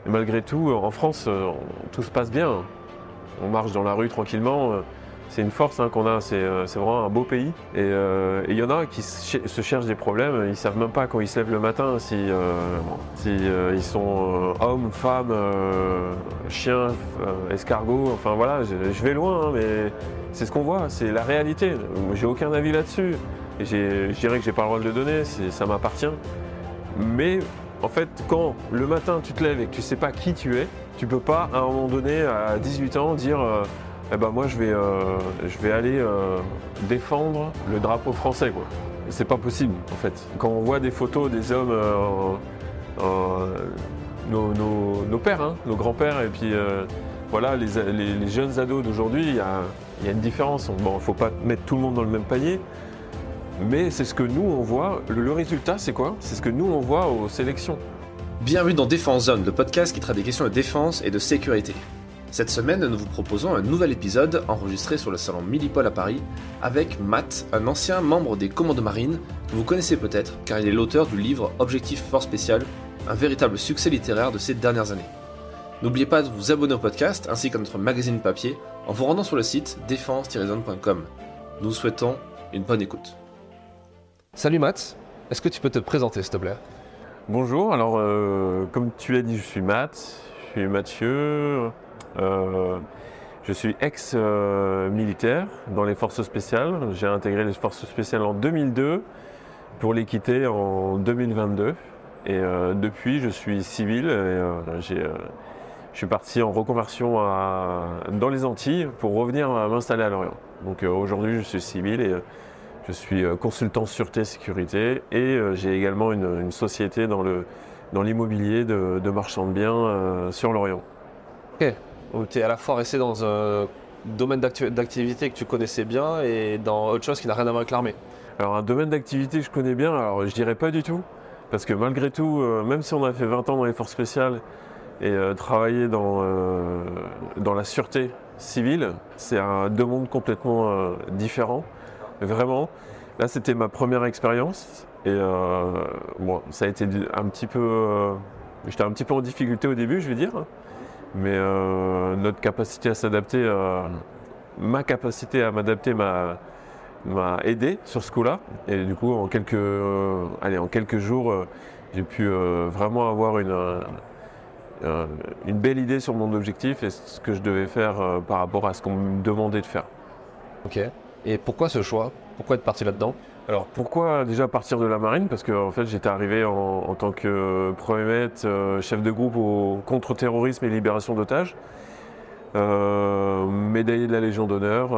Et malgré tout, en France, tout se passe bien. On marche dans la rue tranquillement. C'est une force qu'on a, c'est vraiment un beau pays. Et il y en a qui se cherchent des problèmes, ils ne savent même pas quand ils se lèvent le matin si ils sont hommes, femmes, chiens, escargots, enfin voilà, je vais loin, mais c'est ce qu'on voit, c'est la réalité. J'ai aucun avis là-dessus. Et je dirais que j'ai pas le droit de le donner, ça m'appartient. Mais en fait, quand le matin tu te lèves et que tu sais pas qui tu es, tu peux pas à un moment donné, à 18 ans, dire eh ben moi je vais aller défendre le drapeau français, quoi. C'est pas possible en fait. Quand on voit des photos des hommes, nos pères, nos grands-pères, et puis voilà, les jeunes ados d'aujourd'hui, il y a une différence. Bon, il ne faut pas mettre tout le monde dans le même panier, mais c'est ce que nous on voit. Le résultat, c'est quoi? C'est ce que nous on voit aux sélections. Bienvenue dans Défense Zone, le podcast qui traite des questions de défense et de sécurité. Cette semaine, nous vous proposons un nouvel épisode enregistré sur le salon Milipol à Paris avec Matt, un ancien membre des Commandos Marines que vous connaissez peut-être car il est l'auteur du livre Objectif Force Spéciale, un véritable succès littéraire de ces dernières années. N'oubliez pas de vous abonner au podcast ainsi qu'à notre magazine papier en vous rendant sur le site défense-zone.com. Nous vous souhaitons une bonne écoute. Salut Matt, est-ce que tu peux te présenter s'il te plaît? Bonjour, alors comme tu l'as dit, je suis Matt, je suis Mathieu. Je suis ex-militaire dans les forces spéciales. J'ai intégré les forces spéciales en 2002 pour les quitter en 2022. Et depuis, je suis civil. Et, je suis parti en reconversion dans les Antilles pour revenir m'installer à Lorient. Donc aujourd'hui, je suis civil et je suis consultant sûreté sécurité. Et j'ai également une société dans l'immobilier de marchand de biens sur Lorient. Ok. Donc tu es à la fois resté dans un domaine d'activité que tu connaissais bien et dans autre chose qui n'a rien à voir avec l'armée. Alors un domaine d'activité que je connais bien, alors je dirais pas du tout, parce que malgré tout, même si on a fait 20 ans dans les forces spéciales et travaillé dans la sûreté civile, c'est deux mondes complètement différents. Vraiment, là c'était ma première expérience et bon, ça a été un petit peu, j'étais un petit peu en difficulté au début, je vais dire. Mais notre capacité à s'adapter, ma capacité à m'adapter m'a aidé sur ce coup-là. Et du coup, en quelques jours, j'ai pu vraiment avoir une belle idée sur mon objectif et ce que je devais faire par rapport à ce qu'on me demandait de faire. Ok. Et pourquoi ce choix? Pourquoi être parti là-dedans? Alors pourquoi déjà partir de la marine? Parce que en fait j'étais arrivé en tant que premier maître, chef de groupe au contre-terrorisme et libération d'otages, médaillé de la Légion d'honneur,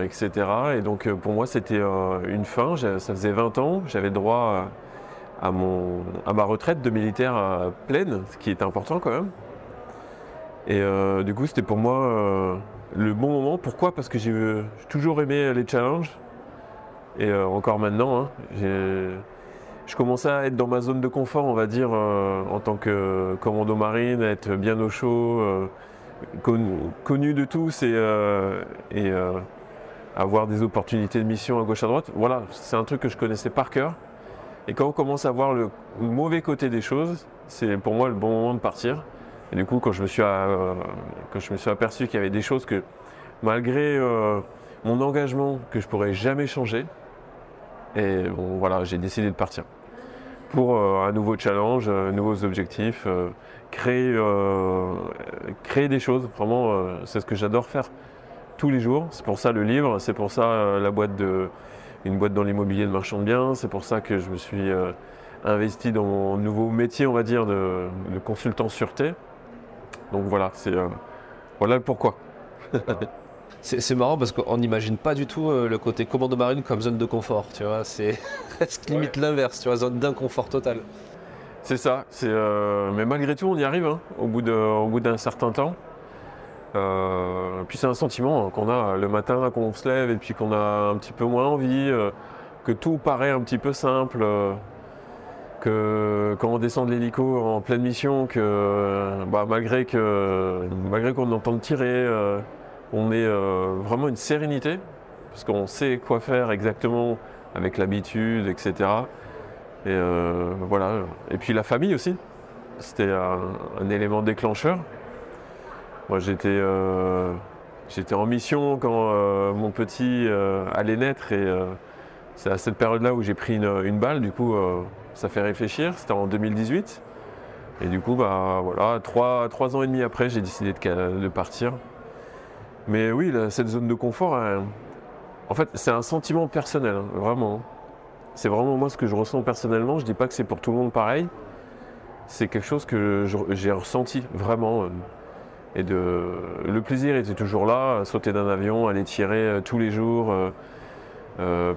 etc. Et donc pour moi c'était une fin, ça faisait 20 ans, j'avais droit à ma retraite de militaire pleine, ce qui est important quand même. Et du coup c'était pour moi le bon moment. Pourquoi? Parce que j'ai toujours aimé les challenges. Et encore maintenant, je commençais à être dans ma zone de confort, on va dire, en tant que commando marine, être bien au chaud, connu de tous et avoir des opportunités de mission à gauche à droite. Voilà, c'est un truc que je connaissais par cœur. Et quand on commence à voir le mauvais côté des choses, c'est pour moi le bon moment de partir. Et du coup, quand je me suis aperçu qu'il y avait des choses que, malgré mon engagement, que je pourrais jamais changer, et bon, voilà, j'ai décidé de partir pour un nouveau challenge, nouveaux objectifs, créer des choses. Vraiment, c'est ce que j'adore faire tous les jours. C'est pour ça le livre, c'est pour ça une boîte dans l'immobilier de marchand de biens. C'est pour ça que je me suis investi dans mon nouveau métier, on va dire, de consultant sûreté. Donc voilà, voilà le pourquoi. C'est marrant parce qu'on n'imagine pas du tout le côté commando marine comme zone de confort, tu vois, c'est presque limite l'inverse, tu vois, zone d'inconfort total. C'est ça, mais malgré tout on y arrive au bout d'un certain temps. Puis c'est un sentiment qu'on a le matin quand on se lève et puis qu'on a un petit peu moins envie, que tout paraît un petit peu simple, que quand on descend de l'hélico en pleine mission, malgré qu'on entende tirer, on est vraiment une sérénité, parce qu'on sait quoi faire exactement avec l'habitude, etc. Et voilà. Et puis la famille aussi. c'était un élément déclencheur. Moi, j'étais en mission quand mon petit allait naître et c'est à cette période-là où j'ai pris une balle. Du coup, ça fait réfléchir. C'était en 2018. Et du coup, bah, voilà, 3 ans et demi après, j'ai décidé de partir. Mais oui, cette zone de confort, en fait, c'est un sentiment personnel, hein, vraiment. C'est vraiment moi ce que je ressens personnellement. Je ne dis pas que c'est pour tout le monde pareil. C'est quelque chose que j'ai ressenti vraiment. Le plaisir était toujours là, sauter d'un avion, aller tirer tous les jours,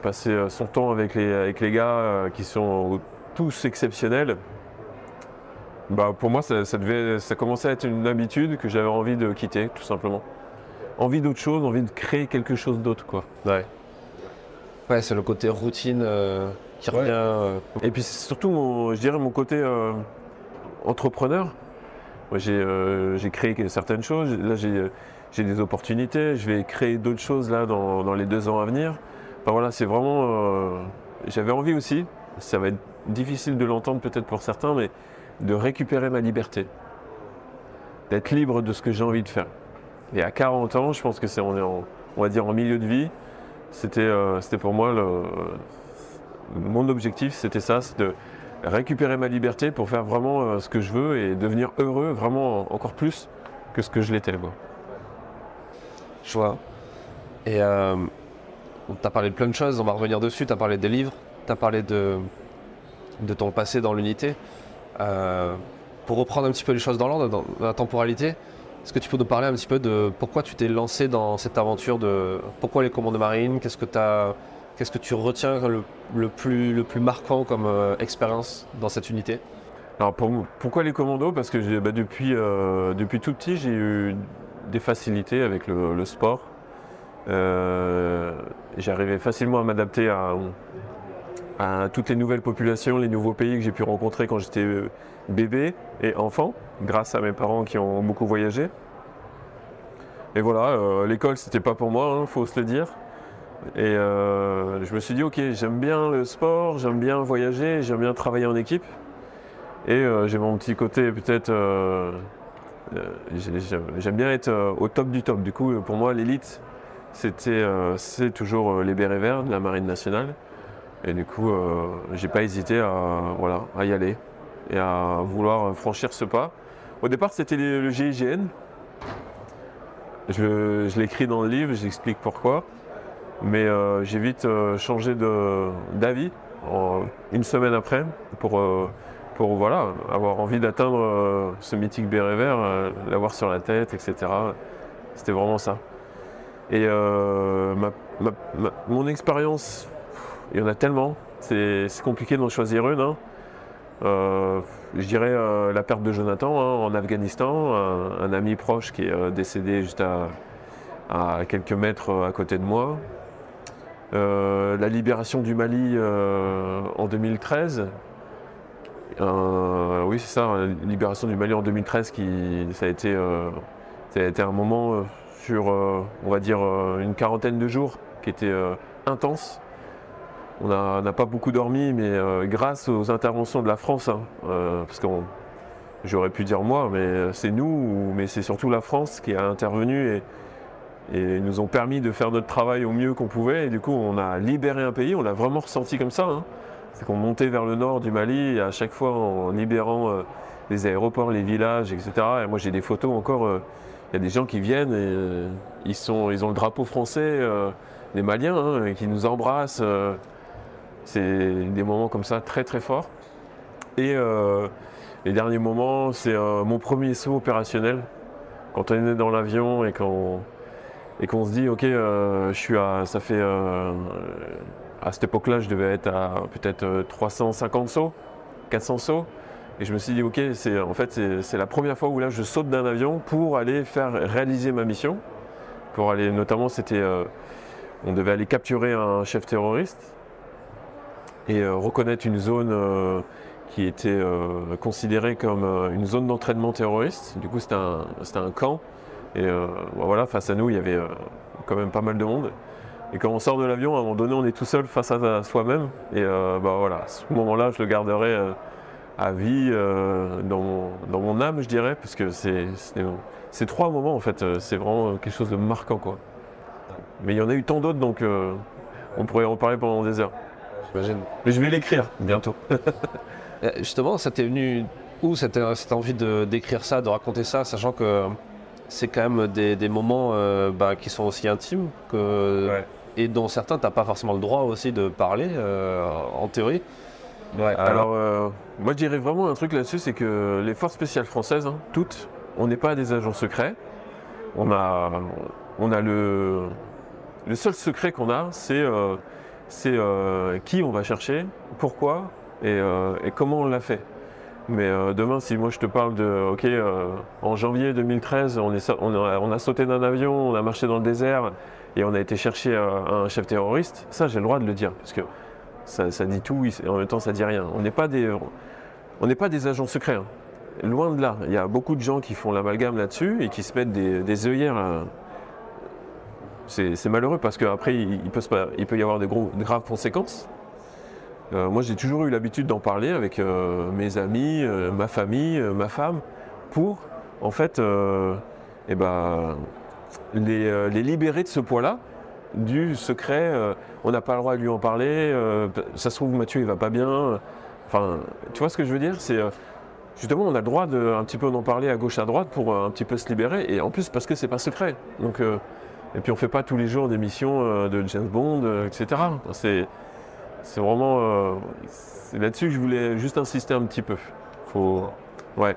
passer son temps avec les gars qui sont tous exceptionnels. Bah, pour moi, ça commençait à être une habitude que j'avais envie de quitter, tout simplement. Envie d'autre chose, envie de créer quelque chose d'autre, quoi. Ouais, c'est le côté routine qui revient. Et puis c'est surtout, je dirais, mon côté entrepreneur. Moi, j'ai créé certaines choses. Là, j'ai des opportunités. Je vais créer d'autres choses là dans les 2 ans à venir. Enfin voilà, c'est vraiment. J'avais envie aussi. Ça va être difficile de l'entendre peut-être pour certains, mais de récupérer ma liberté, d'être libre de ce que j'ai envie de faire. Et à 40 ans, je pense que on va dire en milieu de vie, c'était pour moi mon objectif, c'était ça, c'est de récupérer ma liberté pour faire vraiment ce que je veux et devenir heureux vraiment encore plus que ce que je l'étais. Je vois. Et tu as parlé de plein de choses, on va revenir dessus, tu as parlé des livres, tu as parlé de ton passé dans l'unité. Pour reprendre un petit peu les choses dans l'ordre, dans la temporalité, est-ce que tu peux nous parler un petit peu de pourquoi tu t'es lancé dans cette aventure pourquoi les commandos marines, qu'est-ce que tu retiens le plus marquant comme expérience dans cette unité? Alors pourquoi les commandos? Parce que depuis tout petit, j'ai eu des facilités avec le sport. J'arrivais facilement à m'adapter à toutes les nouvelles populations, les nouveaux pays que j'ai pu rencontrer quand j'étais bébé et enfant, grâce à mes parents qui ont beaucoup voyagé. Et voilà, l'école c'était pas pour moi, faut se le dire. Et je me suis dit ok, j'aime bien le sport, j'aime bien voyager, j'aime bien travailler en équipe. Et j'ai mon petit côté peut-être, j'aime bien être au top du top. Du coup pour moi l'élite c'est toujours les bérets verts de la Marine nationale. Et du coup, j'ai pas hésité à y aller et à vouloir franchir ce pas. Au départ, c'était le GIGN. Je l'écris dans le livre, j'explique pourquoi. Mais j'ai vite changé d'avis une semaine après pour voilà, avoir envie d'atteindre ce mythique béret vert, l'avoir sur la tête, etc. C'était vraiment ça. Et mon expérience, il y en a tellement, c'est compliqué d'en choisir une. Je dirais la perte de Jonathan en Afghanistan, un ami proche qui est décédé juste à quelques mètres à côté de moi. La libération du Mali en 2013. Oui, c'est ça, la libération du Mali en 2013, ça a été un moment sur, on va dire, une quarantaine de jours qui était intense. On n'a pas beaucoup dormi, mais grâce aux interventions de la France, parce que j'aurais pu dire moi, mais c'est nous, mais c'est surtout la France qui a intervenu et nous ont permis de faire notre travail au mieux qu'on pouvait. Et du coup, on a libéré un pays, on l'a vraiment ressenti comme ça. C'est qu'on montait vers le nord du Mali, et à chaque fois en libérant les aéroports, les villages, etc. Et moi, j'ai des photos encore. Il y a des gens qui viennent et ils ont le drapeau français, les Maliens, qui nous embrassent. C'est des moments comme ça très très forts. Et les derniers moments, c'est mon premier saut opérationnel. Quand on est dans l'avion et qu'on se dit ok, ça fait à cette époque-là, je devais être à peut-être 350 sauts, 400 sauts. Et je me suis dit ok, c'est la première fois où là je saute d'un avion pour aller faire réaliser ma mission. Pour aller, notamment, on devait aller capturer un chef terroriste et reconnaître une zone qui était considérée comme une zone d'entraînement terroriste. Du coup, c'était un camp. Et voilà, face à nous, il y avait quand même pas mal de monde. Et quand on sort de l'avion, à un moment donné, on est tout seul face à soi-même. Et voilà, à ce moment-là, je le garderai à vie dans mon âme, je dirais, parce que c'est 3 moments en fait, c'est vraiment quelque chose de marquant quoi. Mais il y en a eu tant d'autres donc on pourrait en parler pendant des heures. J'imagine. Mais je vais l'écrire bientôt. Justement, ça t'est venu où cette envie d'écrire ça, de raconter ça, sachant que c'est quand même des moments qui sont aussi intimes et dont certains t'as pas forcément le droit aussi de parler en théorie. Alors moi je dirais vraiment un truc là-dessus, c'est que les forces spéciales françaises, toutes, on n'est pas des agents secrets. On a le seul secret qu'on a, c'est qui on va chercher, pourquoi et comment on l'a fait. Mais demain, si moi je te parle en janvier 2013, on a sauté d'un avion, on a marché dans le désert et on a été chercher un chef terroriste, ça j'ai le droit de le dire, parce que ça dit tout et en même temps ça dit rien. On n'est pas des agents secrets. Loin de là. Il y a beaucoup de gens qui font l'amalgame là-dessus et qui se mettent des œillères. C'est malheureux parce qu'après il peut y avoir de graves conséquences. Moi j'ai toujours eu l'habitude d'en parler avec mes amis, ma famille, ma femme, pour en fait les libérer de ce poids-là, du secret. On n'a pas le droit de lui en parler, ça se trouve Mathieu il va pas bien. Enfin, tu vois ce que je veux dire, c'est justement on a le droit de un petit peu en parler à gauche à droite pour un petit peu se libérer, et en plus parce que c'est pas secret. Donc, et puis on fait pas tous les jours des missions de James Bond, etc. C'est vraiment c'est là-dessus que je voulais juste insister un petit peu. Ouais.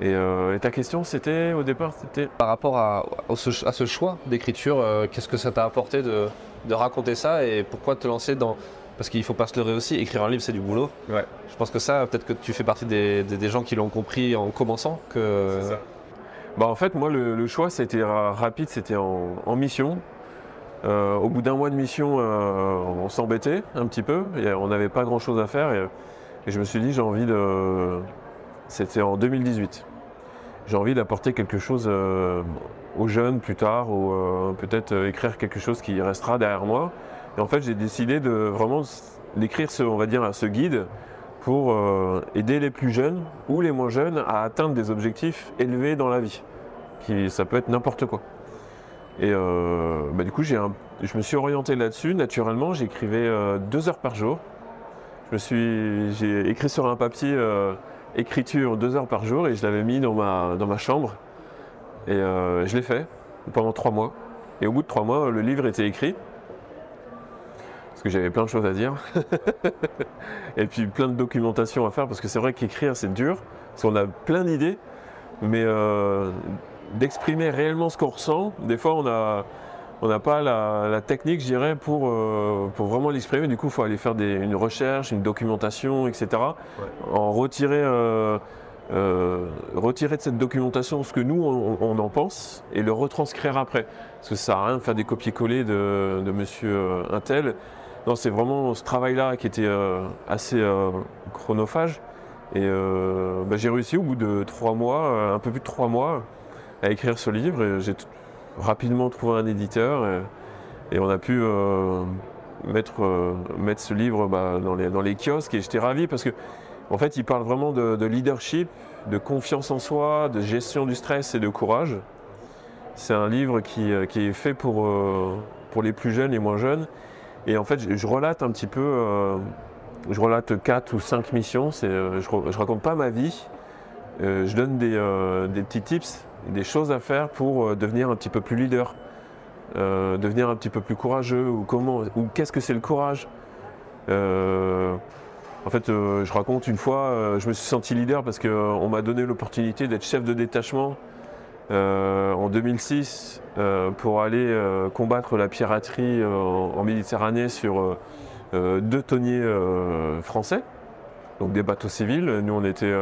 Et ta question c'était au départ c'était par rapport à ce choix d'écriture, qu'est-ce que ça t'a apporté de raconter ça et pourquoi te lancer dans... Parce qu'il ne faut pas se leurrer aussi, écrire un livre c'est du boulot. Ouais. Je pense que ça, peut-être que tu fais partie des gens qui l'ont compris en commençant. C'est ça. En fait moi le choix c'était rapide, c'était en mission. Au bout d'un mois de mission, on s'embêtait un petit peu, et on n'avait pas grand chose à faire et je me suis dit c'était en 2018, j'ai envie d'apporter quelque chose aux jeunes plus tard, ou peut-être écrire quelque chose qui restera derrière moi. Et en fait j'ai décidé de vraiment d'écrire ce guide pour aider les plus jeunes ou les moins jeunes à atteindre des objectifs élevés dans la vie. Ça peut être n'importe quoi. Et du coup, je me suis orienté là-dessus. Naturellement, j'écrivais 2 heures par jour. J'ai écrit sur un papier écriture 2 heures par jour et je l'avais mis dans ma chambre. Et je l'ai fait pendant 3 mois. Et au bout de 3 mois, le livre était écrit. Parce que j'avais plein de choses à dire. Et puis plein de documentation à faire. Parce que c'est vrai qu'écrire, c'est dur. Parce qu'on a plein d'idées. Mais d'exprimer réellement ce qu'on ressent, des fois on n'a pas la technique, je dirais, pour vraiment l'exprimer. Du coup, il faut aller faire une recherche, une documentation, etc. Ouais. En retirer de cette documentation ce que nous on en pense et le retranscrire après. Parce que ça sert à rien de faire des copier-coller de monsieur Intel. Non, c'est vraiment ce travail-là qui était assez chronophage. Et j'ai réussi au bout de 3 mois, un peu plus de 3 mois, à écrire ce livre. Et j'ai rapidement trouvé un éditeur et on a pu mettre ce livre dans les kiosques. Et j'étais ravi parce que en fait, il parle vraiment de leadership, de confiance en soi, de gestion du stress et de courage. C'est un livre qui est fait pour les plus jeunes et moins jeunes. Et en fait, je relate un petit peu, je relate 4 ou 5 missions. Je raconte pas ma vie. Je donne des petits tips, des choses à faire pour devenir un petit peu plus leader, devenir un petit peu plus courageux, ou qu'est-ce que c'est le courage. En fait, je raconte une fois, je me suis senti leader parce qu'on m'a donné l'opportunité d'être chef de détachement en 2006 pour aller combattre la piraterie en Méditerranée sur 2 tonniers français, donc des bateaux civils. Nous, on était,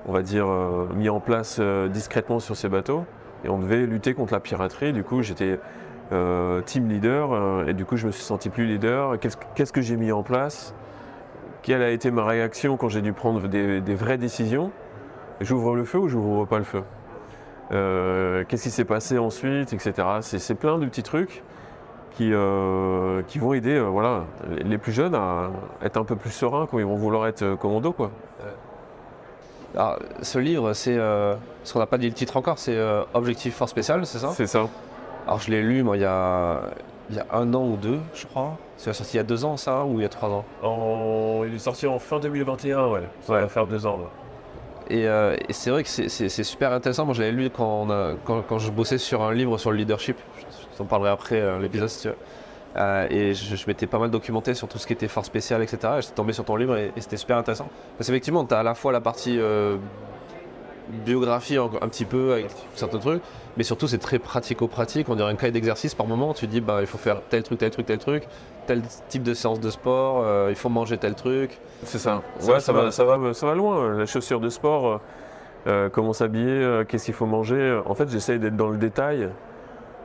on va dire, mis en place discrètement sur ces bateaux et on devait lutter contre la piraterie. Du coup, j'étais team leader et du coup, je me suis senti plus leader. Qu'est-ce que j'ai mis en place ? Quelle a été ma réaction quand j'ai dû prendre des vraies décisions ? J'ouvre le feu ou j'ouvre pas le feu ? Qu'est-ce qui s'est passé ensuite, etc. C'est plein de petits trucs. qui vont aider voilà, les plus jeunes à être un peu plus sereins quand ils vont vouloir être commando, quoi. Alors, ce livre, c'est ce qu'on n'a pas dit le titre encore, c'est Objectif Force Spéciale, c'est ça? C'est ça. Alors je l'ai lu moi il y a 1 an ou 2, je crois. C'est sorti il y a 2 ans ça, ou il y a 3 ans? Il est sorti en fin 2021, ouais. Ça va faire 2 ans là. Et c'est vrai que c'est super intéressant. Moi je l'avais lu quand je bossais sur un livre sur le leadership. Je t'en parlerai après l'épisode si tu veux. Et je m'étais pas mal documenté sur tout ce qui était force spéciale, etc. Et j'étais tombé sur ton livre et c'était super intéressant. Parce qu'effectivement, tu as à la fois la partie biographie un petit peu avec certains trucs, mais surtout c'est très pratico-pratique. On dirait un cahier d'exercice par moment. Tu dis il faut faire tel truc, tel truc, tel truc, tel type de séance de sport, il faut manger tel truc. C'est ça. Ouais, ça va loin. La chaussure de sport, comment s'habiller, qu'est-ce qu'il faut manger. En fait, j'essaye d'être dans le détail.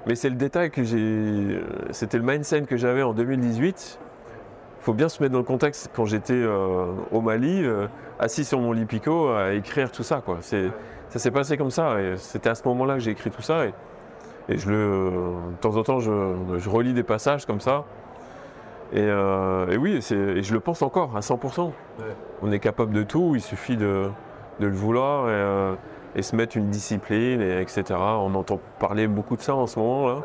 Mais c'est le détail c'était le mindset que j'avais en 2018. Il faut bien se mettre dans le contexte quand j'étais au Mali, assis sur mon lit Pico, à écrire tout ça, quoi. Ça s'est passé comme ça. Et c'était à ce moment-là que j'ai écrit tout ça. Et de temps en temps, je relis des passages comme ça. Et oui, et je le pense encore à 100%. Ouais. On est capable de tout, il suffit de le vouloir. Et se mettre une discipline, etc. On entend parler beaucoup de ça en ce moment là.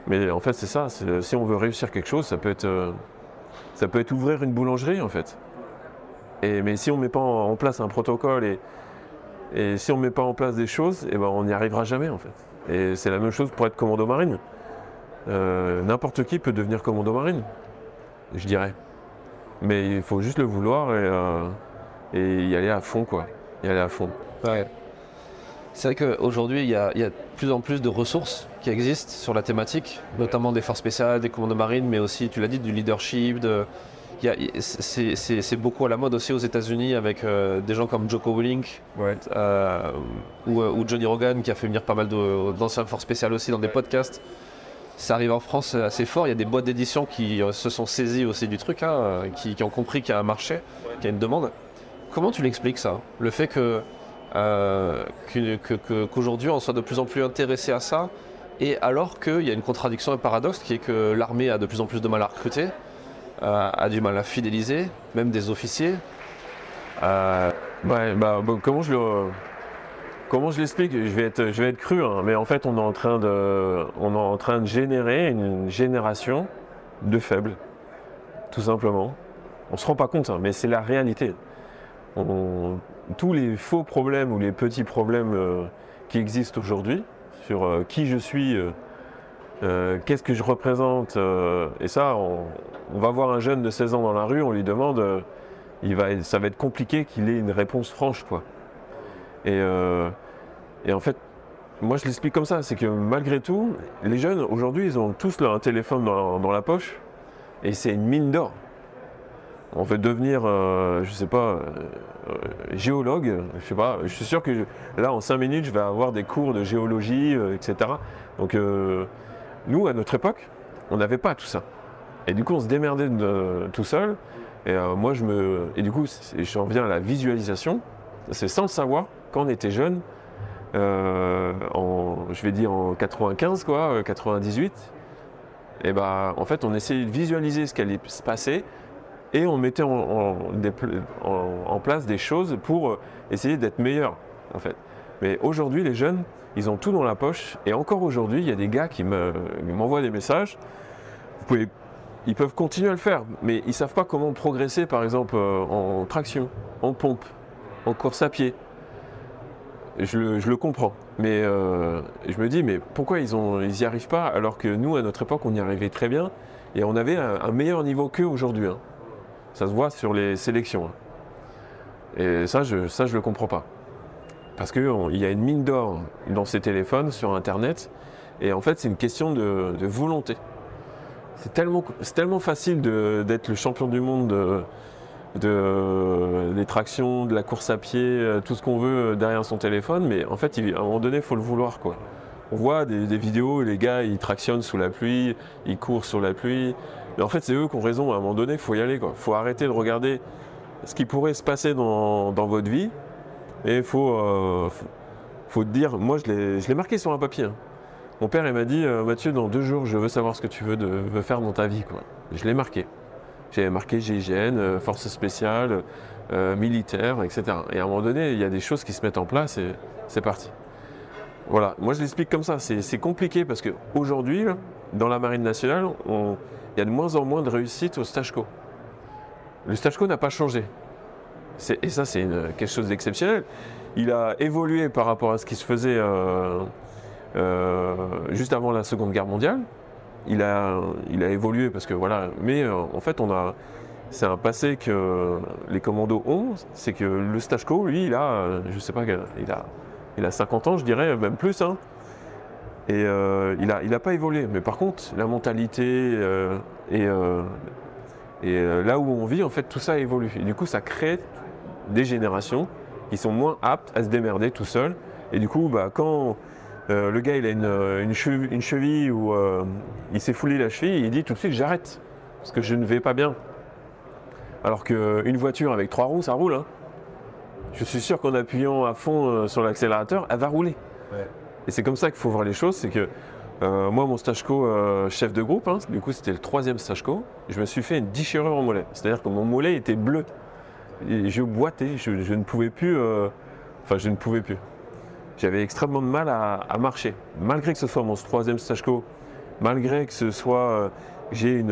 Mais en fait c'est ça, si on veut réussir quelque chose, ça peut être ouvrir une boulangerie en fait. Mais si on ne met pas en place un protocole et si on ne met pas en place des choses, on n'y arrivera jamais en fait. Et c'est la même chose pour être commando marine. N'importe qui peut devenir commando marine, je dirais. Mais il faut juste le vouloir et y aller à fond, quoi. Y aller à fond. Ouais. C'est vrai qu'aujourd'hui, il y a de plus en plus de ressources qui existent sur la thématique, notamment des forces spéciales, des commandos marines, mais aussi, tu l'as dit, du leadership. C'est beaucoup à la mode aussi aux États-Unis avec des gens comme Jocko Willink, ouais. Ou Johnny Rogan qui a fait venir pas mal d'anciens forces spéciales aussi dans des podcasts. Ça arrive en France assez fort. Il y a des boîtes d'édition qui se sont saisies aussi du truc, qui ont compris qu'il y a un marché, qu'il y a une demande. Comment tu l'expliques ça? Le fait qu'aujourd'hui on soit de plus en plus intéressé à ça, et alors qu'il y a une contradiction et un paradoxe qui est que l'armée a de plus en plus de mal à recruter, a du mal à fidéliser, même des officiers. Comment je l'explique? Je vais être cru, mais en fait on est en train de générer une génération de faibles, tout simplement. On se rend pas compte, mais c'est la réalité. Tous les faux problèmes ou les petits problèmes qui existent aujourd'hui sur qui je suis, qu'est-ce que je représente, et ça, on va voir un jeune de 16 ans dans la rue, on lui demande, ça va être compliqué qu'il ait une réponse franche, quoi. Et en fait, moi je l'explique comme ça, c'est que malgré tout, les jeunes aujourd'hui, ils ont tous un téléphone dans la poche, et c'est une mine d'or. On veut devenir, géologue, je suis sûr que là en 5 minutes je vais avoir des cours de géologie, etc. Donc nous à notre époque, on n'avait pas tout ça. Et du coup on se démerdait tout seul. Et et du coup j'en viens à la visualisation. C'est sans le savoir, quand on était jeune, en 95 quoi, 98, et en fait on essayait de visualiser ce qui allait se passer. Et on mettait en place des choses pour essayer d'être meilleur, en fait. Mais aujourd'hui, les jeunes, ils ont tout dans la poche. Et encore aujourd'hui, il y a des gars qui m'envoient des messages. Ils peuvent continuer à le faire, mais ils ne savent pas comment progresser, par exemple, en traction, en pompe, en course à pied. Je le comprends. Mais je me dis, mais pourquoi ils y arrivent pas, alors que nous, à notre époque, on y arrivait très bien. Et on avait un meilleur niveau qu'eux aujourd'hui. Ça se voit sur les sélections. Et ça, je le comprends pas. Parce qu'il y a une mine d'or dans ces téléphones, sur Internet. Et en fait, c'est une question de volonté. C'est tellement facile d'être le champion du monde des tractions, de la course à pied, tout ce qu'on veut derrière son téléphone. Mais en fait, à un moment donné, il faut le vouloir, quoi. On voit des vidéos où les gars, ils tractionnent sous la pluie, ils courent sur la pluie. Mais en fait, c'est eux qui ont raison. À un moment donné, il faut y aller, quoi. Il faut arrêter de regarder ce qui pourrait se passer dans votre vie. Et il faut te dire, moi, je l'ai marqué sur un papier. Mon père il m'a dit Mathieu, dans 2 jours, je veux savoir ce que tu veux faire dans ta vie, quoi. Je l'ai marqué. J'avais marqué GIGN, forces spéciales, militaire, etc. Et à un moment donné, il y a des choses qui se mettent en place et c'est parti. Voilà, moi je l'explique comme ça. C'est compliqué parce qu'aujourd'hui, dans la Marine nationale, il y a de moins en moins de réussite au stage co. Le stage co n'a pas changé. Et ça, c'est quelque chose d'exceptionnel. Il a évolué par rapport à ce qui se faisait juste avant la Seconde Guerre mondiale. Il a évolué parce que voilà, mais en fait, c'est un passé que les commandos ont, c'est que le stage co, lui, il a 50 ans, je dirais, même plus, hein. Et il a pas évolué. Mais par contre, la mentalité et là où on vit, en fait, tout ça évolue. Et du coup, ça crée des générations qui sont moins aptes à se démerder tout seuls. Et du coup, quand le gars il a une cheville ou il s'est foulé la cheville, il dit tout de suite j'arrête parce que je ne vais pas bien. Alors qu'une voiture avec 3 roues, ça roule, hein. Je suis sûr qu'en appuyant à fond sur l'accélérateur, elle va rouler. Ouais. Et c'est comme ça qu'il faut voir les choses, c'est que moi mon stage co chef de groupe, hein, du coup c'était le 3e stage co, je me suis fait une déchirure au mollet. C'est-à-dire que mon mollet était bleu. Et je boitais, je ne pouvais plus, je ne pouvais plus. J'avais extrêmement de mal à marcher. Malgré que ce soit mon 3e stage co, malgré que ce soit, j'ai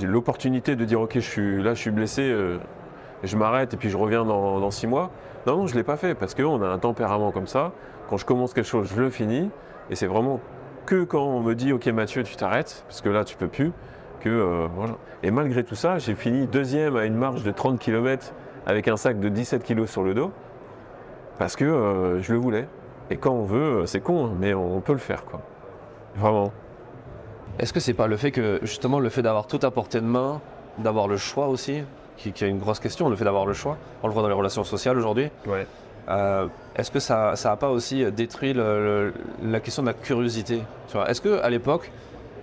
l'opportunité de dire ok, je suis blessé, je m'arrête et puis je reviens dans 6 mois. Non, je ne l'ai pas fait parce qu'on a un tempérament comme ça. Quand je commence quelque chose, je le finis. Et c'est vraiment que quand on me dit ok Mathieu, tu t'arrêtes, parce que là tu peux plus, voilà. Et malgré tout ça, j'ai fini 2e à une marche de 30 km avec un sac de 17 kg sur le dos. Parce que je le voulais. Et quand on veut, c'est con, hein, mais on peut le faire, quoi. Vraiment. Est-ce que c'est pas le fait que, justement, le fait d'avoir tout à portée de main, d'avoir le choix aussi, qui est une grosse question, le fait d'avoir le choix, on le voit dans les relations sociales aujourd'hui. Ouais. Est-ce que ça n'a pas aussi détruit la question de la curiosité, tu vois? Est-ce qu'à l'époque,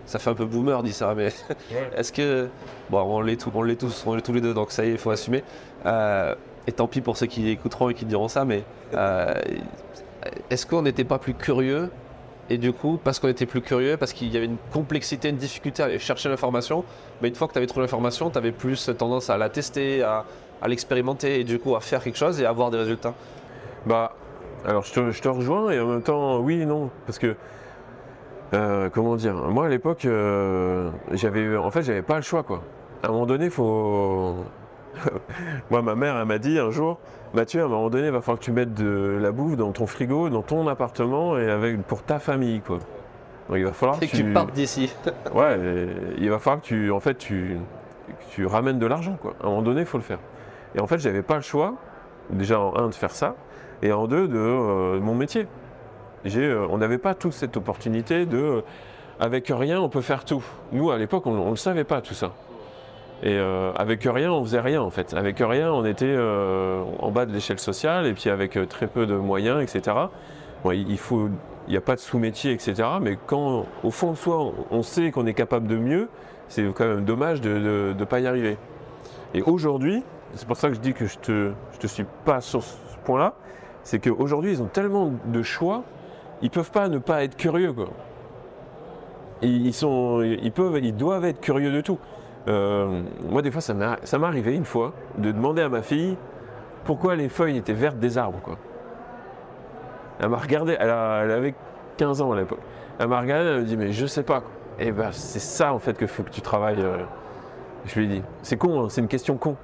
ça fait un peu boomer dit ça, mais ouais. Est-ce que, bon, on l'est tous les deux, donc ça y est, il faut assumer. Et tant pis pour ceux qui écouteront et qui diront ça, mais est-ce qu'on n'était pas plus curieux? Et du coup, parce qu'on était plus curieux, parce qu'il y avait une complexité, une difficulté à aller chercher l'information, mais une fois que tu avais trouvé l'information, tu avais plus tendance à la tester, à l'expérimenter et du coup à faire quelque chose et à avoir des résultats. Alors je te rejoins et en même temps, oui et non, parce que comment dire, moi à l'époque, j'avais pas le choix, quoi. À un moment donné, moi, ma mère, elle m'a dit un jour, Mathieu, à un moment donné, il va falloir que tu mettes de la bouffe dans ton frigo, dans ton appartement et pour ta famille, quoi. Donc il va falloir que tu partes d'ici. Ouais, il va falloir que tu ramènes de l'argent, quoi. À un moment donné, il faut le faire. Et en fait, j'avais pas le choix, déjà en 1 de faire ça, et en 2 de mon métier. On n'avait pas toute cette opportunité avec rien, on peut faire tout. Nous, à l'époque, on ne le savait pas, tout ça. Et avec rien, on faisait rien en fait. Avec rien, on était en bas de l'échelle sociale et puis avec très peu de moyens, etc. Bon, il n'y a pas de sous-métier, etc. Mais quand, au fond de soi, on sait qu'on est capable de mieux, c'est quand même dommage de ne pas y arriver. Et aujourd'hui, c'est pour ça que je dis que je te suis pas sur ce point-là, c'est qu'aujourd'hui, ils ont tellement de choix, ils ne peuvent pas ne pas être curieux, quoi. Ils doivent être curieux de tout. Moi, des fois, ça m'est arrivé une fois de demander à ma fille pourquoi les feuilles étaient vertes des arbres, quoi. Elle m'a regardé, elle avait 15 ans à l'époque. Elle m'a regardé, elle m'a dit mais je sais pas, quoi. Et c'est ça en fait qu'il faut que tu travailles. Je lui ai dit, c'est con, hein, c'est une question con.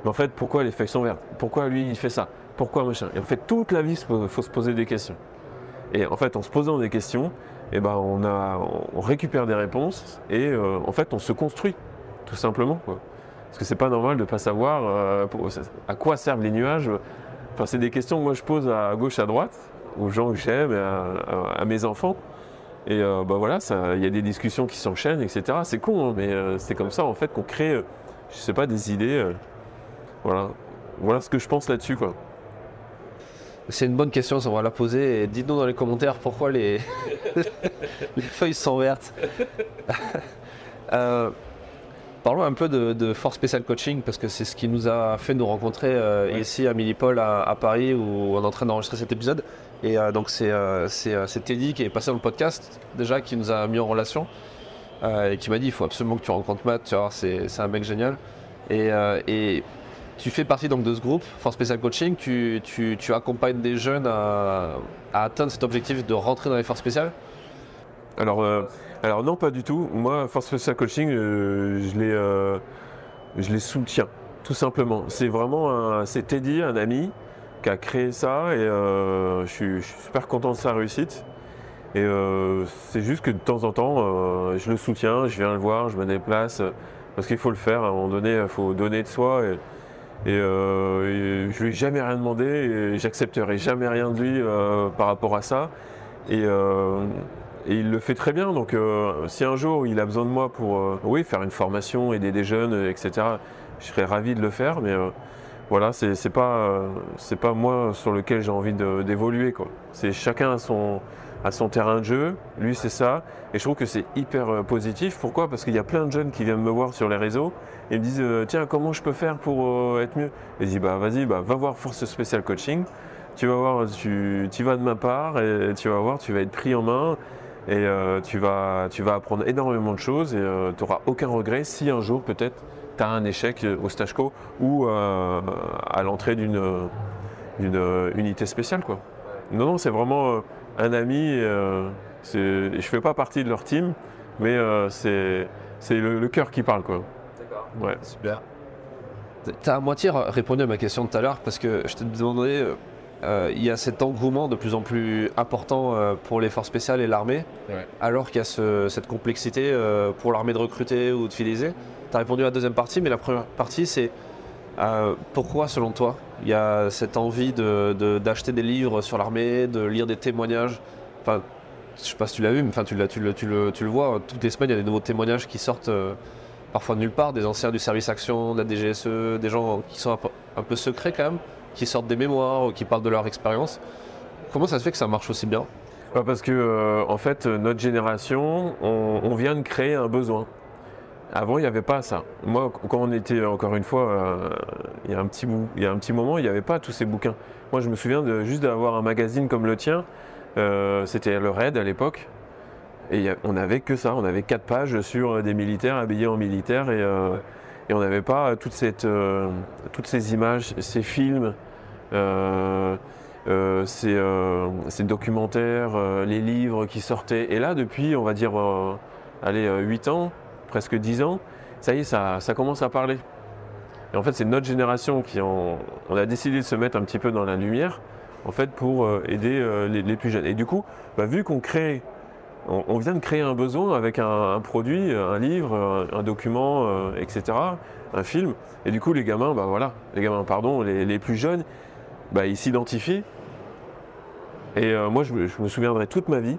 Mais en fait, pourquoi les feuilles sont vertes? Pourquoi lui il fait ça? Pourquoi machin? Et en fait, toute la vie, il faut se poser des questions. Et en fait, en se posant des questions, on récupère des réponses et en fait, on se construit. Tout simplement, quoi. Parce que c'est pas normal de ne pas savoir à quoi servent les nuages. Enfin, c'est des questions que moi je pose à gauche, à droite, aux gens que j'aime, à mes enfants. Et voilà, il y a des discussions qui s'enchaînent, etc. C'est con, hein, mais c'est comme ça en fait qu'on crée, je sais pas, des idées. Voilà ce que je pense là-dessus, quoi. C'est une bonne question, on va la poser. Et dites-nous dans les commentaires pourquoi les feuilles sont vertes. Parlons un peu de Force Special Coaching parce que c'est ce qui nous a fait nous rencontrer ici à Milipol à Paris où on est en train d'enregistrer cet épisode. Et donc c'est Teddy qui est passé dans le podcast déjà, qui nous a mis en relation et qui m'a dit il faut absolument que tu rencontres Matt, tu vois, c'est un mec génial. Et tu fais partie donc de ce groupe Force Special Coaching, tu accompagnes des jeunes à atteindre cet objectif de rentrer dans les forces spéciales. Alors non, pas du tout. Moi, Force Special Coaching, je les soutiens, tout simplement. C'est Teddy, un ami, qui a créé ça et je suis super content de sa réussite. Et c'est juste que de temps en temps, je le soutiens, je viens le voir, je me déplace, parce qu'il faut le faire. À un moment donné, il faut donner de soi. Et je lui ai jamais rien demandé et j'accepterai jamais rien de lui par rapport à ça. Et il le fait très bien. Donc si un jour il a besoin de moi pour faire une formation, aider des jeunes, etc., je serais ravi de le faire. Mais voilà, c'est pas moi sur lequel j'ai envie d'évoluer, quoi. C'est chacun à son terrain de jeu. Lui, c'est ça. Et je trouve que c'est hyper positif. Pourquoi ? Parce qu'il y a plein de jeunes qui viennent me voir sur les réseaux et me disent tiens, comment je peux faire pour être mieux ? Et je dis vas-y, va voir Force Special Coaching. Tu vas voir, tu vas de ma part et tu vas voir, tu vas être pris en main et tu vas apprendre énormément de choses et tu n'auras aucun regret si un jour peut-être tu as un échec au stage co ou à l'entrée d'une unité spéciale, quoi. Non, c'est vraiment un ami. Je ne fais pas partie de leur team, mais c'est le cœur qui parle, quoi. D'accord. Ouais. Super. Tu as à moitié répondu à ma question de tout à l'heure parce que je te demandais, il y a cet engouement de plus en plus important pour les forces spéciales et l'armée, alors qu'il y a cette complexité pour l'armée de recruter ou de fidéliser. Tu as répondu à la deuxième partie, mais la première partie c'est pourquoi selon toi il y a cette envie d'acheter des livres sur l'armée, de lire des témoignages. Enfin, je sais pas si tu l'as vu, mais enfin, tu le vois, toutes les semaines il y a des nouveaux témoignages qui sortent parfois de nulle part, des anciens du service action, de la DGSE, des gens qui sont un peu secrets quand même, qui sortent des mémoires, qui parlent de leur expérience. Comment ça se fait que ça marche aussi bien ? Parce que en fait, notre génération, on vient de créer un besoin. Avant, il n'y avait pas ça. Moi, quand on était, encore une fois, il y a un petit moment, il n'y avait pas tous ces bouquins. Moi, je me souviens juste d'avoir un magazine comme le tien. C'était le Raid à l'époque. Et on n'avait que ça. On avait 4 pages sur des militaires habillés en militaire. Et on n'avait pas toutes ces images, ces films, ces documentaires, les livres qui sortaient. Et là, depuis, on va dire, 8 ans, presque 10 ans, ça y est, ça commence à parler. Et en fait, c'est notre génération on a décidé de se mettre un petit peu dans la lumière, en fait, pour aider les plus jeunes. Et du coup, vu qu'on on vient de créer un besoin avec un produit, un livre, un document, etc., un film. Et du coup, les gamins, les plus jeunes, ils s'identifient. Et moi, je me souviendrai toute ma vie.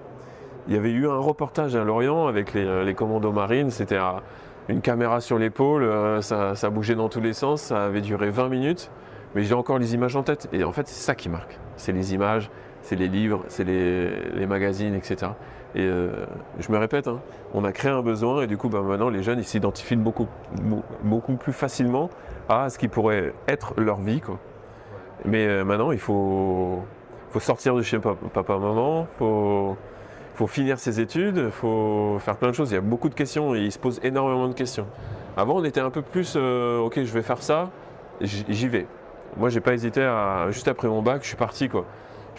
Il y avait eu un reportage à Lorient avec les commandos marines, c'était une caméra sur l'épaule, ça bougeait dans tous les sens, ça avait duré 20 minutes, mais j'ai encore les images en tête. Et en fait, c'est ça qui marque, c'est les images, c'est les livres, c'est les magazines, etc. Et je me répète, on a créé un besoin et du coup, maintenant, les jeunes, ils s'identifient beaucoup plus facilement à ce qui pourrait être leur vie, quoi. Mais maintenant, il faut sortir de chez papa-maman, faut finir ses études, il faut faire plein de choses. Il y a beaucoup de questions et il se pose énormément de questions. Avant, on était un peu plus ok, je vais faire ça, j'y vais. Moi, j'ai pas hésité juste après mon bac, je suis parti, quoi.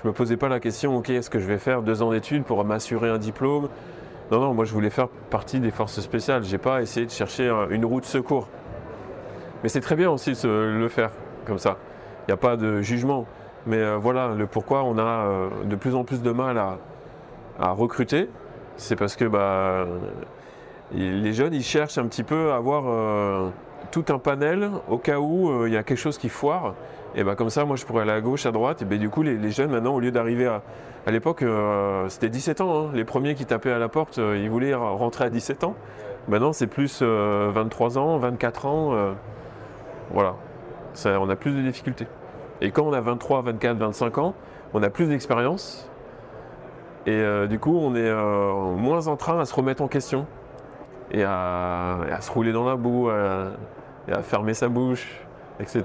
Je me posais pas la question, ok, est-ce que je vais faire 2 ans d'études pour m'assurer un diplôme ? Non, moi, je voulais faire partie des forces spéciales. J'ai pas essayé de chercher une roue de secours. Mais c'est très bien aussi de le faire comme ça. Il n'y a pas de jugement. Mais voilà, le pourquoi on a de plus en plus de mal à recruter, c'est parce que les jeunes, ils cherchent un petit peu à avoir tout un panel au cas où il y a quelque chose qui foire. Et comme ça, moi, je pourrais aller à gauche, à droite. Et du coup, les jeunes, maintenant, au lieu d'arriver à l'époque, c'était 17 ans. Les premiers qui tapaient à la porte, ils voulaient rentrer à 17 ans. Maintenant, c'est plus 23 ans, 24 ans. Voilà, on a plus de difficultés. Et quand on a 23, 24, 25 ans, on a plus d'expérience. Et du coup, on est moins en train à se remettre en question et à se rouler dans la boue, et à fermer sa bouche, etc.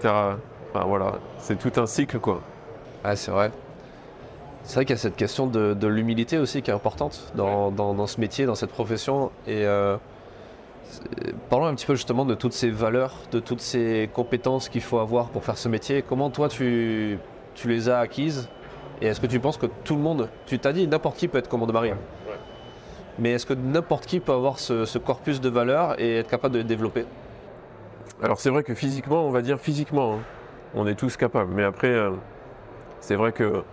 Enfin voilà, c'est tout un cycle, quoi. Ah, c'est vrai. C'est vrai qu'il y a cette question de l'humilité aussi qui est importante dans ce métier, dans cette profession. Et parlons un petit peu justement de toutes ces valeurs, de toutes ces compétences qu'il faut avoir pour faire ce métier. Comment toi tu les as acquises? Et est-ce que tu penses que tout le monde, tu t'as dit n'importe qui peut être commando marine, mais est-ce que n'importe qui peut avoir ce corpus de valeurs et être capable de les développer? Alors c'est vrai que physiquement, on va dire physiquement, hein, on est tous capables. Mais après, c'est vrai que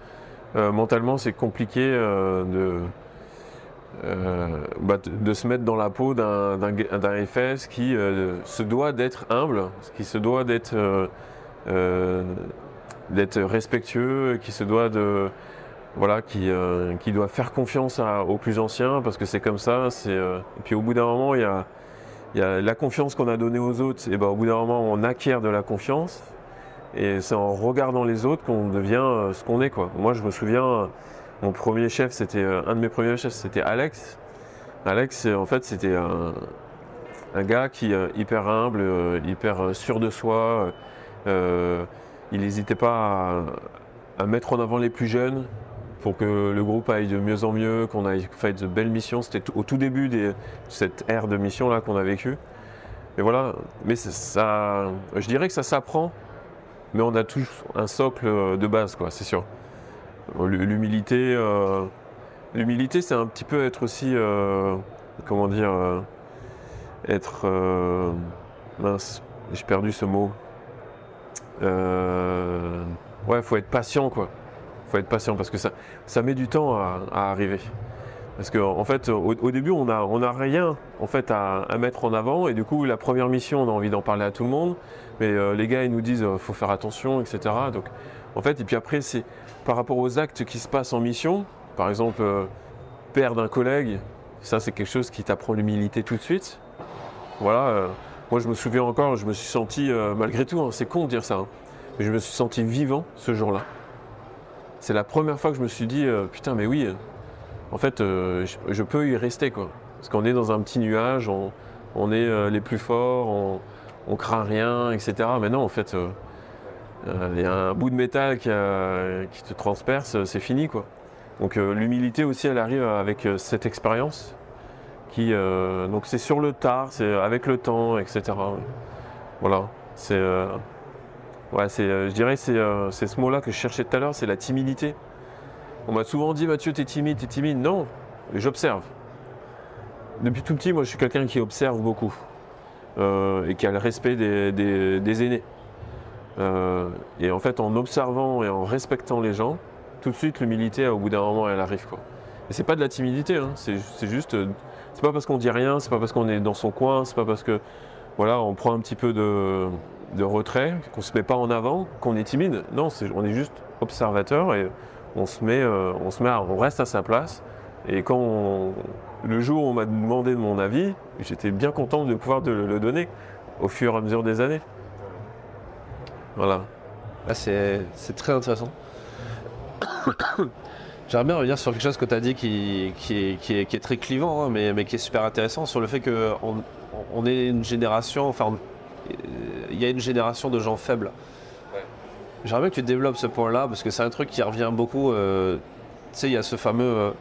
mentalement, c'est compliqué de se mettre dans la peau d'un FS qui se doit d'être humble, qui se doit d'être respectueux, qui se doit de voilà, qui doit faire confiance aux plus anciens parce que c'est comme ça. Et puis au bout d'un moment, il y a la confiance qu'on a donnée aux autres. Et ben, au bout d'un moment, on acquiert de la confiance. Et c'est en regardant les autres qu'on devient ce qu'on est, quoi. Moi, je me souviens, mon premier chef, un de mes premiers chefs, c'était Alex. Alex, en fait, c'était un gars qui hyper humble, hyper sûr de soi. Il n'hésitait pas à mettre en avant les plus jeunes pour que le groupe aille de mieux en mieux, qu'on aille faire de belles missions. C'était au tout début de cette ère de mission là qu'on a vécue. Et voilà. Mais ça, je dirais que ça s'apprend, mais on a tous un socle de base, quoi, c'est sûr. L'humilité, c'est un petit peu être aussi, comment dire, être, mince, j'ai perdu ce mot. Ouais, faut être patient, quoi. Faut être patient parce que ça met du temps à arriver. Parce qu'en fait, au début, on a rien en fait, à mettre en avant. Et du coup, la première mission, on a envie d'en parler à tout le monde. Mais les gars, ils nous disent faut faire attention, etc. Donc, en fait, et puis après, c'est par rapport aux actes qui se passent en mission. Par exemple, perdre un collègue, ça, c'est quelque chose qui t'apprend l'humilité tout de suite. Voilà. Moi, je me souviens encore, je me suis senti, malgré tout, hein, c'est con de dire ça, hein, mais je me suis senti vivant ce jour-là. C'est la première fois que je me suis dit putain, mais oui. En fait, je peux y rester, quoi. Parce qu'on est dans un petit nuage, on est les plus forts, on craint rien, etc. Mais non, en fait, il y a un bout de métal qui te transperce, c'est fini, quoi. Donc l'humilité aussi, elle arrive avec cette expérience. Donc c'est sur le tard, c'est avec le temps, etc. Voilà. Je dirais que c'est ce mot-là que je cherchais tout à l'heure, c'est la timidité. On m'a souvent dit, Mathieu, t'es timide, t'es timide. Non, j'observe. Depuis tout petit, moi, je suis quelqu'un qui observe beaucoup et qui a le respect des aînés. Et en fait, en observant et en respectant les gens, tout de suite, l'humilité, au bout d'un moment, elle arrive, quoi. Et c'est pas de la timidité, hein, c'est juste, c'est pas parce qu'on dit rien, c'est pas parce qu'on est dans son coin, c'est pas parce que, voilà, on prend un petit peu de retrait, qu'on se met pas en avant, qu'on est timide. Non, on est juste observateur et on reste à sa place. Et le jour où on m'a demandé de mon avis, j'étais bien content de pouvoir le donner au fur et à mesure des années. Voilà. Là, c'est très intéressant. J'aimerais bien revenir sur quelque chose que tu as dit qui est très clivant, hein, mais qui est super intéressant, sur le fait qu'on est une génération, enfin, il y a une génération de gens faibles. Ouais. J'aimerais bien que tu développes ce point-là, parce que c'est un truc qui revient beaucoup. Tu sais, il y a ce fameux,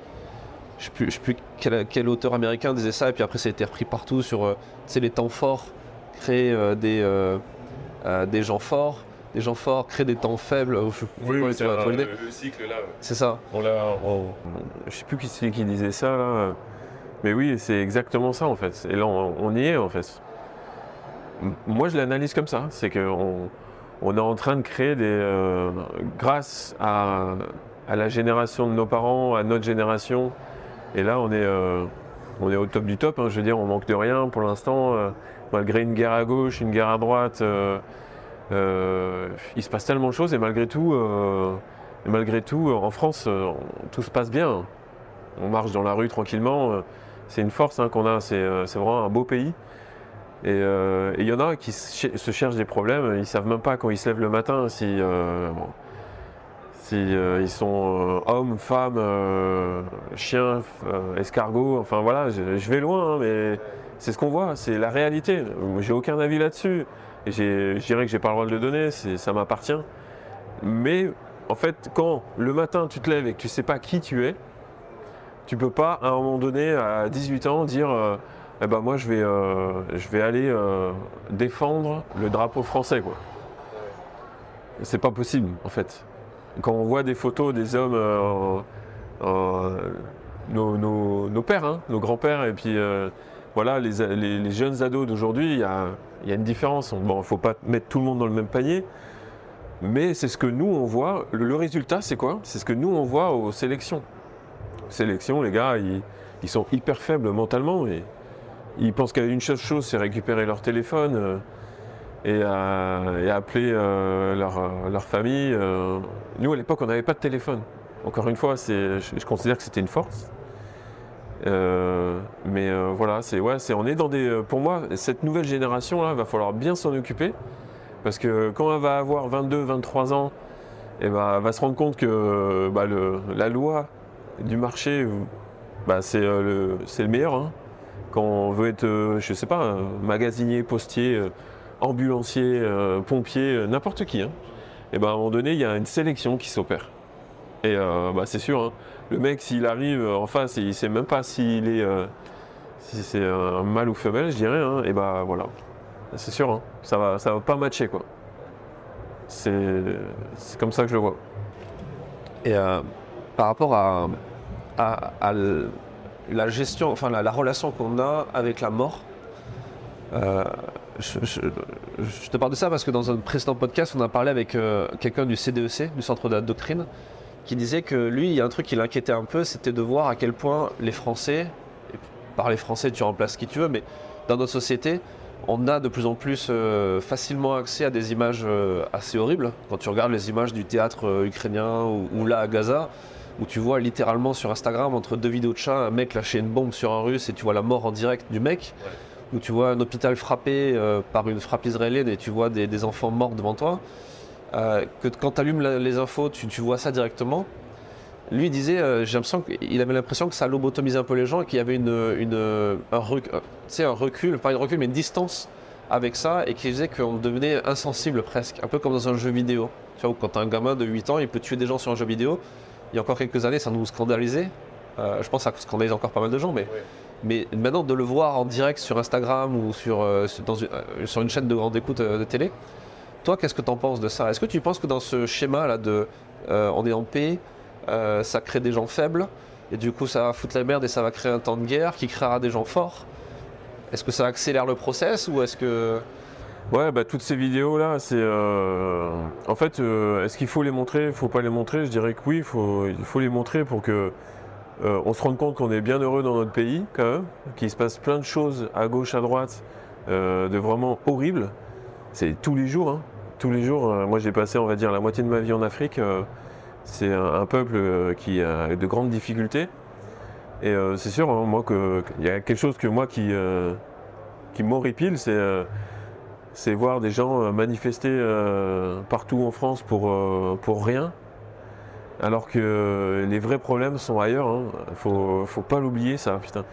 je ne sais plus quel auteur américain disait ça, et puis après ça a été repris partout sur les temps forts, créer des gens forts. Les gens forts créent des temps faibles. Oui, c'est le cycle là. Ouais. C'est ça. Je ne sais plus qui disait ça là. Mais oui, c'est exactement ça en fait. Et là, on y est en fait. Moi, je l'analyse comme ça. C'est qu'on est en train de créer grâce à la génération de nos parents, à notre génération. Et là, on est au top du top. Hein. Je veux dire, on manque de rien pour l'instant. Malgré une guerre à gauche, une guerre à droite. Il se passe tellement de choses et malgré tout, en France, tout se passe bien. On marche dans la rue tranquillement. C'est une force qu'on a. C'est vraiment un beau pays. Et il y en a qui se cherchent des problèmes. Ils ne savent même pas quand ils se lèvent le matin si ils sont hommes, femmes, chiens, escargots. Enfin voilà, je vais loin, hein, mais c'est ce qu'on voit. C'est la réalité. J'ai aucun avis là-dessus. Et je dirais que j'ai pas le droit de le donner, ça m'appartient. Mais en fait, quand le matin tu te lèves et que tu sais pas qui tu es, tu peux pas à un moment donné, à 18 ans, dire eh ben moi je vais aller défendre le drapeau français, quoi. C'est pas possible en fait. Quand on voit des photos des hommes, nos pères, hein, nos grands-pères, et puis voilà, les jeunes ados d'aujourd'hui, il y a une différence. Bon, il ne faut pas mettre tout le monde dans le même panier, mais c'est ce que nous on voit. Le résultat, c'est quoi? C'est ce que nous on voit aux sélections. Sélections, les gars, ils sont hyper faibles mentalement et ils pensent qu'à une seule chose, c'est récupérer leur téléphone. Et appeler leur famille. Nous, à l'époque, on n'avait pas de téléphone. Encore une fois, je considère que c'était une force. Mais voilà, on est dans des. Pour moi, cette nouvelle génération-là, il va falloir bien s'en occuper. Parce que quand elle va avoir 22, 23 ans, elle va se rendre compte que la loi du marché, c'est le meilleur. Hein. Quand on veut être, je sais pas, magasinier, postier, ambulancier, pompier, n'importe qui. Hein. Et à un moment donné, il y a une sélection qui s'opère. Et c'est sûr, hein, le mec, s'il arrive en face et il ne sait même pas s'il est, si c'est un mâle ou femelle, je dirais, hein, et voilà. C'est sûr, hein, ça va pas matcher, quoi. C'est comme ça que je le vois. Et par rapport à la gestion, enfin la relation qu'on a avec la mort, je te parle de ça parce que dans un précédent podcast, on a parlé avec quelqu'un du CDEC, du Centre de la Doctrine, qui disait que lui, il y a un truc qui l'inquiétait un peu, c'était de voir à quel point les Français, et par les Français tu remplaces qui tu veux, mais dans notre société, on a de plus en plus facilement accès à des images assez horribles. Quand tu regardes les images du théâtre ukrainien ou là à Gaza, où tu vois littéralement sur Instagram, entre deux vidéos de chat, un mec lâcher une bombe sur un Russe et tu vois la mort en direct du mec. Ouais. Où tu vois un hôpital frappé par une frappe israélienne et tu vois des enfants morts devant toi, que quand tu allumes les infos, tu vois ça directement. Lui il disait, j'ai l'impression qu'il avait l'impression que ça lobotomisait un peu les gens et qu'il y avait un recul, pas un recul, mais une distance avec ça et qui faisait qu'on devenait insensible presque, un peu comme dans un jeu vidéo. Tu vois, où quand tu as un gamin de 8 ans, il peut tuer des gens sur un jeu vidéo. Il y a encore quelques années, ça nous scandalisait. Je pense que ça scandalise encore pas mal de gens, mais... Oui. Mais maintenant, de le voir en direct sur Instagram ou sur une chaîne de grande écoute de télé, toi, qu'est-ce que tu en penses de ça? Est-ce que tu penses que dans ce schéma-là de on est en paix, ça crée des gens faibles, et du coup, ça va foutre la merde et ça va créer un temps de guerre qui créera des gens forts? Est-ce que ça accélère le process ou est-ce que... Ouais, toutes ces vidéos-là, c'est... En fait, est-ce qu'il faut les montrer? Il ne faut pas les montrer? Je dirais que oui, il faut les montrer pour que... on se rend compte qu'on est bien heureux dans notre pays, quand même, qu'il se passe plein de choses à gauche, à droite, de vraiment horribles. C'est tous les jours, hein. Tous les jours. Moi, j'ai passé, on va dire, la moitié de ma vie en Afrique. C'est un peuple qui a de grandes difficultés. Et c'est sûr, hein, moi, qu'il y a quelque chose qui m'horripile, c'est voir des gens manifester partout en France pour rien. Alors que les vrais problèmes sont ailleurs, hein. Faut pas l'oublier ça, putain.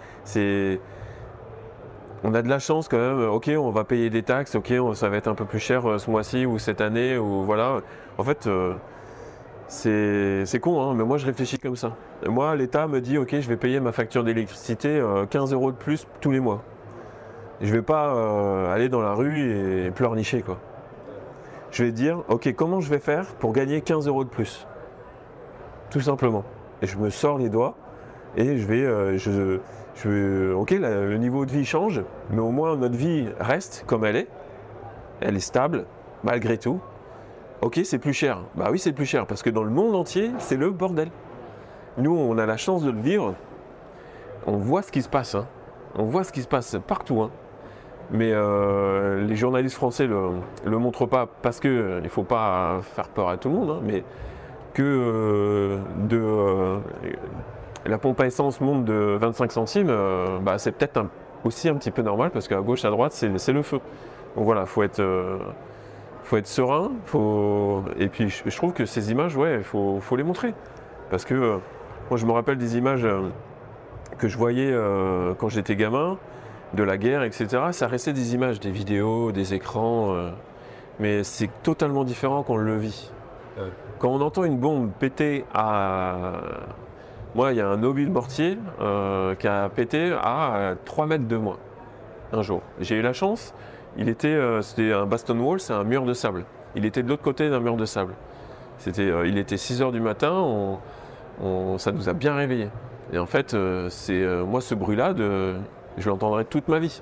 On a de la chance quand même, ok, on va payer des taxes, ok, ça va être un peu plus cher ce mois-ci ou cette année, ou voilà. En fait, c'est con, hein, mais moi je réfléchis comme ça. Et moi, l'État me dit, ok, je vais payer ma facture d'électricité 15 € de plus tous les mois. Je vais pas aller dans la rue et pleurnicher, quoi. Je vais dire, ok, comment je vais faire pour gagner 15 € de plus? Tout simplement. Et je me sors les doigts et je vais, ok, le niveau de vie change, mais au moins notre vie reste comme elle est stable, malgré tout. Ok, c'est plus cher. Bah oui, c'est plus cher, parce que dans le monde entier, c'est le bordel. Nous, on a la chance de le vivre, on voit ce qui se passe, hein. On voit ce qui se passe partout, hein. Mais les journalistes français le montrent pas, parce qu'il ne faut pas faire peur à tout le monde, hein, mais que la pompe à essence monte de 25 centimes, c'est peut-être aussi un petit peu normal parce qu'à gauche, à droite, c'est le feu. Donc voilà, faut être serein, et puis je trouve que ces images, ouais, faut les montrer. Parce que moi, je me rappelle des images que je voyais quand j'étais gamin, de la guerre, etc. Ça restait des images, des vidéos, des écrans, mais c'est totalement différent quand on le vit. Ouais. Quand on entend une bombe péter à... Moi, il y a un obus mortier qui a pété à 3 mètres de moi un jour. J'ai eu la chance, c'était un baston wall, c'est un mur de sable. Il était de l'autre côté d'un mur de sable. Il était 6 heures du matin, ça nous a bien réveillés. Et en fait, moi, ce bruit-là, je l'entendrai toute ma vie.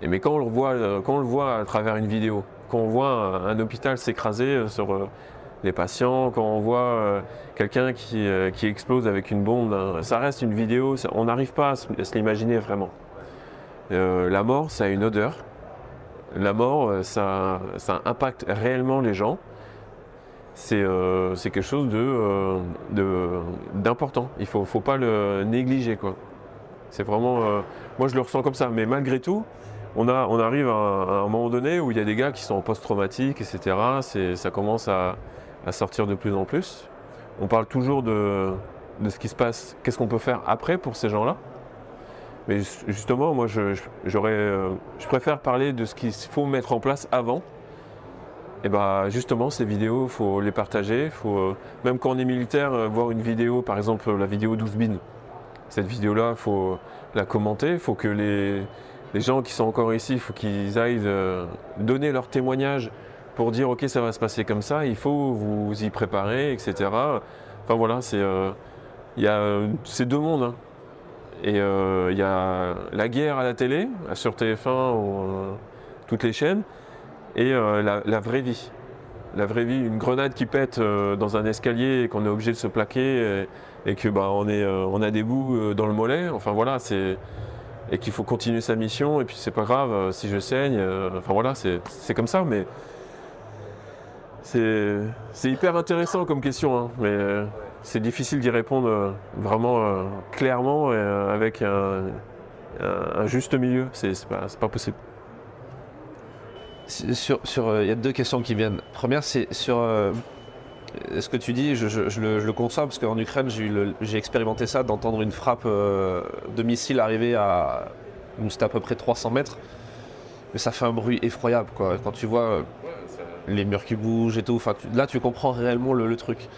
Mais quand on le voit à travers une vidéo, quand on voit un hôpital s'écraser sur les patients, quand on voit quelqu'un qui explose avec une bombe, ça reste une vidéo, on n'arrive pas à se l'imaginer vraiment. La mort, ça a une odeur. La mort, ça impacte réellement les gens. C'est quelque chose d'important. Il ne faut pas le négliger, quoi. C'est vraiment... moi, je le ressens comme ça. Mais malgré tout, on arrive à un moment donné où il y a des gars qui sont en post-traumatique, etc. Ça commence à sortir de plus en plus. On parle toujours de ce qui se passe, qu'est-ce qu'on peut faire après pour ces gens-là. Mais justement, moi, je préfère parler de ce qu'il faut mettre en place avant. Et bah justement, ces vidéos, il faut les partager. Même quand on est militaire, voir une vidéo, par exemple la vidéo 12 bin. Cette vidéo-là, il faut la commenter. Il faut que les gens qui sont encore ici, il faut qu'ils aillent donner leur témoignage pour dire ok, ça va se passer comme ça, il faut vous y préparer, etc. Enfin voilà, il y a ces deux mondes. Hein. Et il y a la guerre à la télé, sur TF1 ou toutes les chaînes, et la vraie vie. La vraie vie, une grenade qui pète dans un escalier et qu'on est obligé de se plaquer et que on a des bouts dans le mollet. Enfin voilà, et qu'il faut continuer sa mission et puis c'est pas grave si je saigne. Enfin voilà, c'est comme ça, mais c'est hyper intéressant comme question, hein, mais c'est difficile d'y répondre vraiment clairement et avec un juste milieu. C'est pas possible. Il y a deux questions qui viennent. Première, c'est sur ce que tu dis, je le conçois parce qu'en Ukraine, j'ai expérimenté ça, d'entendre une frappe de missile arriver c'était à peu près 300 mètres. Mais ça fait un bruit effroyable, quoi. Quand tu vois les murs qui bougent et tout, là tu comprends réellement le truc.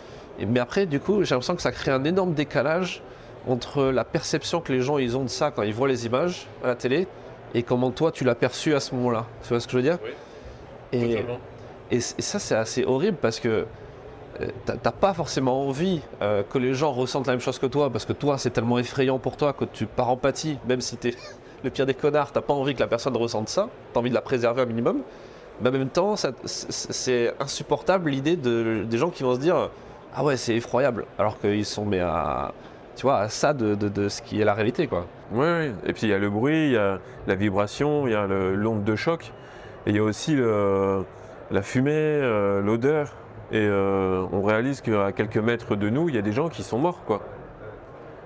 Mais après, du coup, j'ai l'impression que ça crée un énorme décalage entre la perception que les gens ils ont de ça quand ils voient les images à la télé et comment toi tu l'as perçu à ce moment-là. Tu vois ce que je veux dire? Oui. Et ça, c'est assez horrible parce que t'as pas forcément envie que les gens ressentent la même chose que toi, parce que toi, c'est tellement effrayant pour toi que tu par empathie, même si t'es le pire des connards, t'as pas envie que la personne ressente ça, t'as envie de la préserver un minimum. Mais en même temps, c'est insupportable l'idée des gens qui vont se dire « Ah ouais, c'est effroyable », alors qu'ils sont à ça de ce qui est la réalité, quoi. Oui, et puis il y a le bruit, il y a la vibration, il y a l'onde de choc, et il y a aussi la fumée, l'odeur, et on réalise qu'à quelques mètres de nous, il y a des gens qui sont morts, quoi.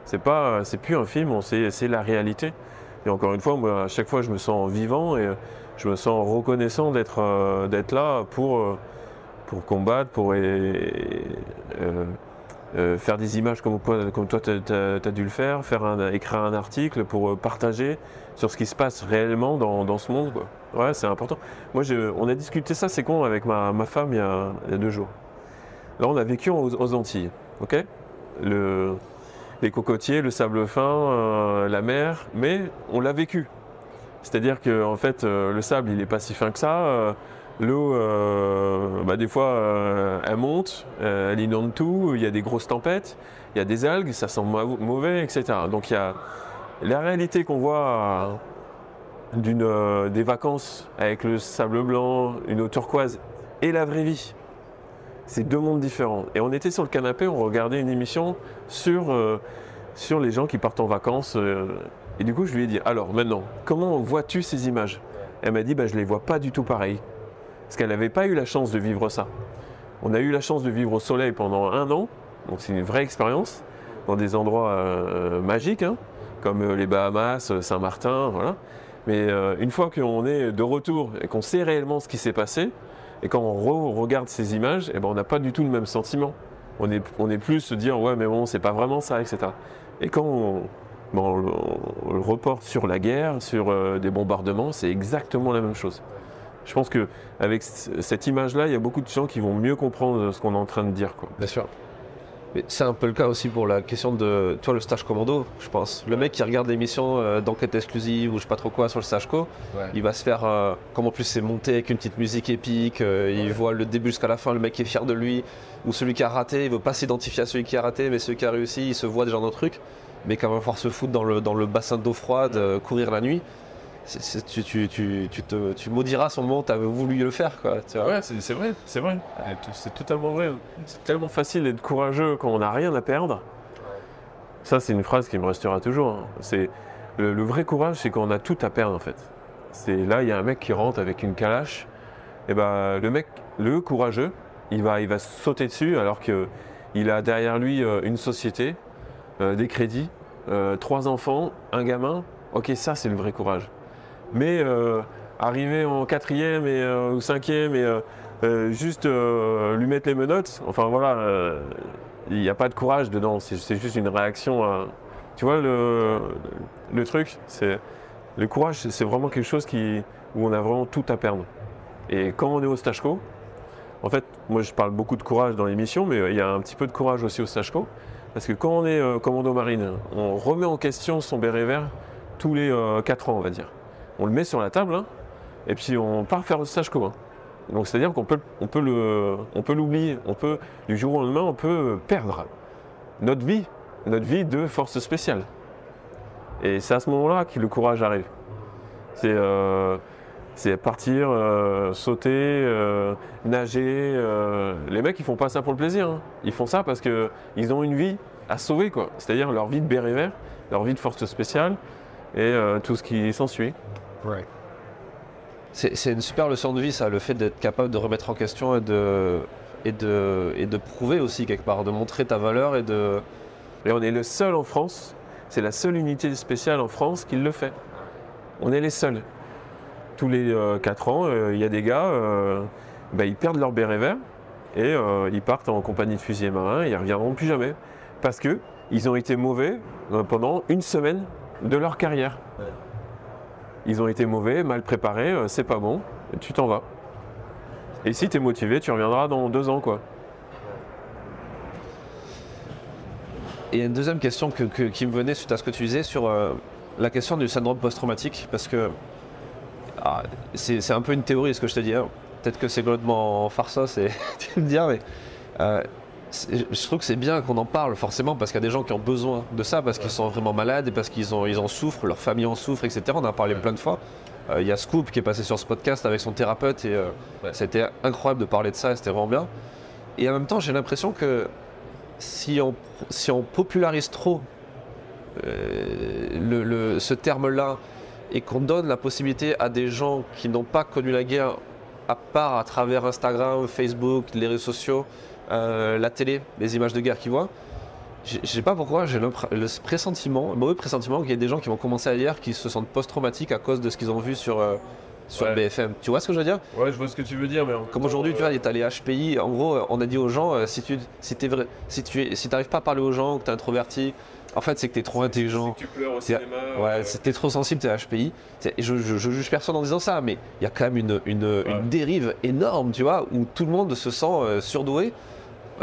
C'est plus un film, c'est la réalité. Et encore une fois, moi, à chaque fois, je me sens vivant et je me sens reconnaissant d'être là pour combattre, pour faire des images comme toi tu as dû le faire, écrire un article pour partager sur ce qui se passe réellement dans ce monde, quoi. Ouais, c'est important. Moi, on a discuté ça, c'est con, avec ma femme il y a 2 jours. Là, on a vécu aux Antilles, ok ? Les cocotiers, le sable fin, la mer, mais on l'a vécu. C'est-à-dire que en fait, le sable, il n'est pas si fin que ça. L'eau, des fois, elle monte, elle inonde tout, il y a des grosses tempêtes, il y a des algues, ça sent mauvais, etc. Donc il y a la réalité qu'on voit des vacances avec le sable blanc, une eau turquoise, et la vraie vie. C'est 2 mondes différents. Et on était sur le canapé, on regardait une émission sur les gens qui partent en vacances. Et du coup, je lui ai dit, alors maintenant, comment vois-tu ces images ? Elle m'a dit, je ne les vois pas du tout pareil. Parce qu'elle n'avait pas eu la chance de vivre ça. On a eu la chance de vivre au soleil pendant 1 an, donc c'est une vraie expérience, dans des endroits magiques, hein, comme les Bahamas, Saint-Martin, voilà. Mais une fois qu'on est de retour et qu'on sait réellement ce qui s'est passé, et quand on regarde ces images, on n'a pas du tout le même sentiment. On est plus se dire, ouais, mais bon, c'est pas vraiment ça, etc. Et quand on le reporte sur la guerre, sur des bombardements, c'est exactement la même chose. Je pense qu'avec cette image-là, il y a beaucoup de gens qui vont mieux comprendre ce qu'on est en train de dire, quoi. Bien sûr. Mais c'est un peu le cas aussi pour la question de, toi, le stage commando, je pense. Le mec qui regarde l'émission d'enquête exclusive ou je sais pas trop quoi sur le stage co, il va se faire, comme en plus c'est monté avec une petite musique épique, il voit le début jusqu'à la fin, le mec est fier de lui, ou celui qui a raté, il veut pas s'identifier à celui qui a raté, mais celui qui a réussi, il se voit déjà dans le truc, mais quand même pouvoir se foutre dans le bassin d'eau froide, courir la nuit. Tu maudiras son moment où tu avais voulu le faire, quoi. Tu vois. Ouais, c'est vrai. C'est totalement vrai. C'est tellement facile d'être courageux quand on n'a rien à perdre. Ça, c'est une phrase qui me restera toujours, hein. C'est le vrai courage, c'est quand on a tout à perdre, en fait. C'est là, il y a un mec qui rentre avec une calache. Et ben, le courageux, il va sauter dessus alors qu'il a derrière lui une société, des crédits, 3 enfants, un gamin. Ok, ça, c'est le vrai courage. Mais arriver en 4e ou 5e et juste lui mettre les menottes, enfin voilà, il n'y a pas de courage dedans, c'est juste une réaction. Tu vois, le truc, le courage, c'est vraiment quelque chose où on a vraiment tout à perdre. Et quand on est au stage co, en fait, moi je parle beaucoup de courage dans l'émission, mais il y a un petit peu de courage aussi au stage co, parce que quand on est commando marine, on remet en question son béret vert tous les 4 ans, on va dire. On le met sur la table, hein, et puis on part faire le stage commun. Donc c'est-à-dire qu'on peut l'oublier, du jour au lendemain, on peut perdre notre vie de force spéciale. Et c'est à ce moment-là que le courage arrive. C'est partir, sauter, nager. Les mecs, ils font pas ça pour le plaisir, hein. Ils font ça parce qu'ils ont une vie à sauver, quoi. C'est-à-dire leur vie de béret vert, leur vie de force spéciale et tout ce qui s'ensuit. Ouais. C'est une super leçon de vie, ça, le fait d'être capable de remettre en question et de prouver aussi quelque part, de montrer ta valeur et on est le seul en France, c'est la seule unité spéciale en France qui le fait. On est les seuls. Tous les 4 ans, il y a des gars, ils perdent leur béret vert et ils partent en compagnie de fusiliers marins et ils ne reviendront plus jamais. Parce qu'ils ont été mauvais pendant une semaine de leur carrière. Ouais. Ils ont été mauvais, mal préparés, c'est pas bon, tu t'en vas. Et si tu es motivé, tu reviendras dans 2 ans, quoi. Et il y a une deuxième question qui me venait suite à ce que tu disais sur la question du syndrome post-traumatique, parce que c'est un peu une théorie ce que je te dis, hein. Peut-être que c'est complètement farceur, tu vas me dire, mais je trouve que c'est bien qu'on en parle forcément parce qu'il y a des gens qui ont besoin de ça, parce qu'ils sont vraiment malades et parce qu'ils en souffrent, leur famille en souffre, etc. On en a parlé plein de fois. Il y a Scoop qui est passé sur ce podcast avec son thérapeute et c'était incroyable de parler de ça et c'était vraiment bien. Et en même temps, j'ai l'impression que si on popularise trop ce terme-là et qu'on donne la possibilité à des gens qui n'ont pas connu la guerre, à part à travers Instagram, Facebook, les réseaux sociaux, la télé, les images de guerre qu'ils voient, je sais pas pourquoi, j'ai le mauvais pressentiment qu'il y ait des gens qui vont commencer à lire qui se sentent post-traumatiques à cause de ce qu'ils ont vu sur BFM. Tu vois ce que je veux dire? Ouais, je vois ce que tu veux dire, mais comme aujourd'hui, tu vois, tu as les HPI, en gros, on a dit aux gens, si tu n'arrives pas à parler aux gens, que tu es introverti, en fait, c'est que tu es trop intelligent. C'est que tu pleures au cinéma. Ouais, tu es trop sensible, tu es HPI. Je juge personne en disant ça, mais il y a quand même une dérive énorme, tu vois, où tout le monde se sent surdoué.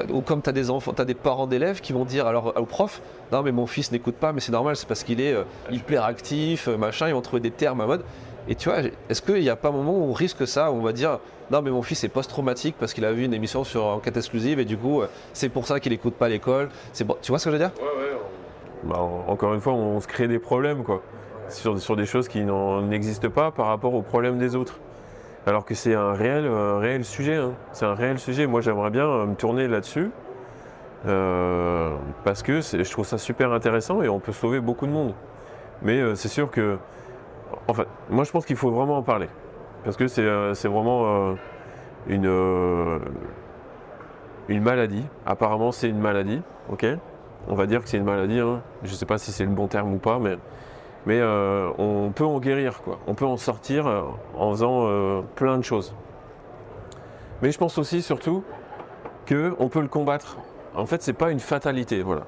Ou comme tu as des enfants, tu as des parents d'élèves qui vont dire alors au prof, non mais mon fils n'écoute pas, mais c'est normal, c'est parce qu'il est hyperactif, machin, ils vont trouver des termes à mode. Et tu vois, est-ce qu'il n'y a pas un moment où on risque ça, où on va dire non mais mon fils est post-traumatique parce qu'il a vu une émission sur enquête exclusive et du coup c'est pour ça qu'il n'écoute pas l'école. Bon. Tu vois ce que je veux dire? Ouais. Encore une fois, on se crée des problèmes, quoi, sur des choses qui n'existent pas par rapport aux problèmes des autres. Alors que c'est un réel sujet, hein. C'est un réel sujet. Moi, j'aimerais bien me tourner là-dessus parce que je trouve ça super intéressant et on peut sauver beaucoup de monde. Mais c'est sûr que, en fait, moi, je pense qu'il faut vraiment en parler parce que c'est vraiment une maladie. Apparemment, c'est une maladie, ok ? On va dire que c'est une maladie, hein. Je ne sais pas si c'est le bon terme ou pas, mais on peut en guérir, quoi. On peut en sortir en faisant plein de choses. Mais je pense aussi, surtout, qu'on peut le combattre. En fait, c'est pas une fatalité, voilà.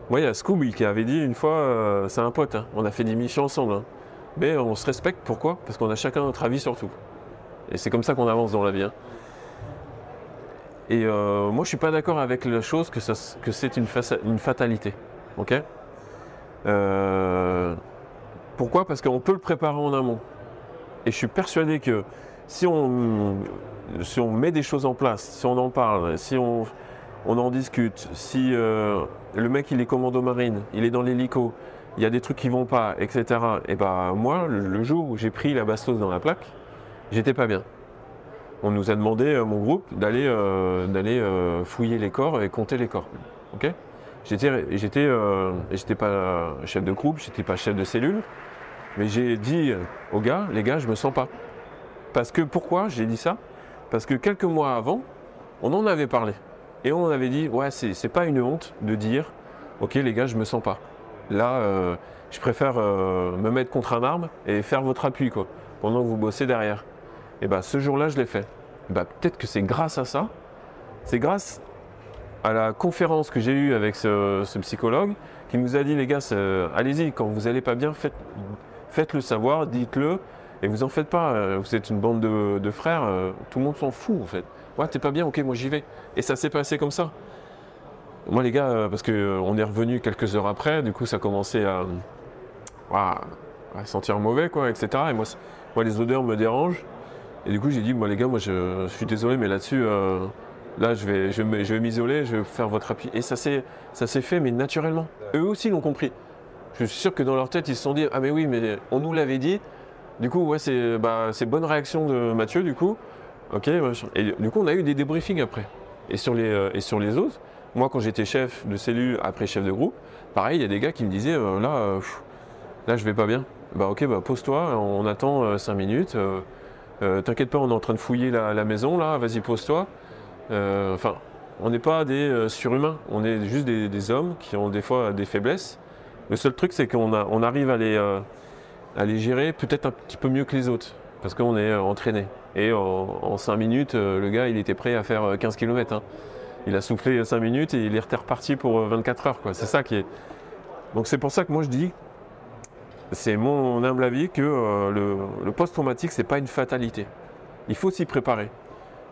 Moi, il y a Scooby qui avait dit une fois, c'est un pote, hein. On a fait des missions ensemble, hein. Mais on se respecte, pourquoi? Parce qu'on a chacun notre avis sur tout. Et c'est comme ça qu'on avance dans la vie. Hein. Et moi, je suis pas d'accord avec la chose que c'est une fatalité. Ok. Pourquoi? Parce qu'on peut le préparer en amont. Et je suis persuadé que si on met des choses en place, si on en parle, si on en discute, si le mec il est commando marine, il est dans l'hélico, il y a des trucs qui vont pas, etc. Et ben moi, le jour où j'ai pris la bastos dans la plaque, j'étais pas bien. On nous a demandé, mon groupe, d'aller fouiller les corps et compter les corps. Ok. J'étais pas chef de groupe, j'étais pas chef de cellule, mais j'ai dit aux gars, les gars, je me sens pas. Parce que pourquoi j'ai dit ça? Parce que quelques mois avant, on en avait parlé. Et on avait dit, ouais, c'est pas une honte de dire, ok les gars, je me sens pas. Là, je préfère me mettre contre un arbre et faire votre appui, quoi, pendant que vous bossez derrière. Et bah ce jour-là, je l'ai fait. Et bah, peut-être que c'est grâce à ça, c'est grâce à la conférence que j'ai eue avec ce psychologue qui nous a dit, les gars, allez-y, quand vous n'allez pas bien, faites-le savoir, dites-le, et vous en faites pas. Vous êtes une bande de frères, tout le monde s'en fout en fait. Ouais, t'es pas bien, ok, moi j'y vais. Et ça s'est passé comme ça. Moi les gars, parce qu'on est revenu quelques heures après, du coup ça commençait à sentir mauvais, quoi, etc. Et moi les odeurs me dérangent. Et du coup j'ai dit, moi les gars, moi je suis désolé, mais là-dessus, là je vais m'isoler, je vais faire votre appui. Et ça s'est fait, mais naturellement. Eux aussi l'ont compris. Je suis sûr que dans leur tête, ils se sont dit, ah mais oui, mais on nous l'avait dit. Du coup, ouais, c'est bonne réaction de Mathieu, du coup. Ok, et du coup, on a eu des débriefings après. Et sur les autres, moi, quand j'étais chef de cellule, après chef de groupe, pareil, il y a des gars qui me disaient, là, je vais pas bien. Bah ok, bah pose-toi, on attend 5 minutes. T'inquiète pas, on est en train de fouiller la maison, là, vas-y, pose-toi. Enfin, on n'est pas des surhumains, on est juste des hommes qui ont des fois des faiblesses. Le seul truc, c'est qu'on arrive à les gérer peut-être un petit peu mieux que les autres, parce qu'on est entraîné. Et en 5 minutes, le gars, il était prêt à faire 15 km. Hein. Il a soufflé 5 minutes et il est reparti pour 24 heures. Quoi. C'est ça qui est... Donc c'est pour ça que moi je dis, c'est mon humble avis, que le post-traumatique, c'est pas une fatalité. Il faut s'y préparer.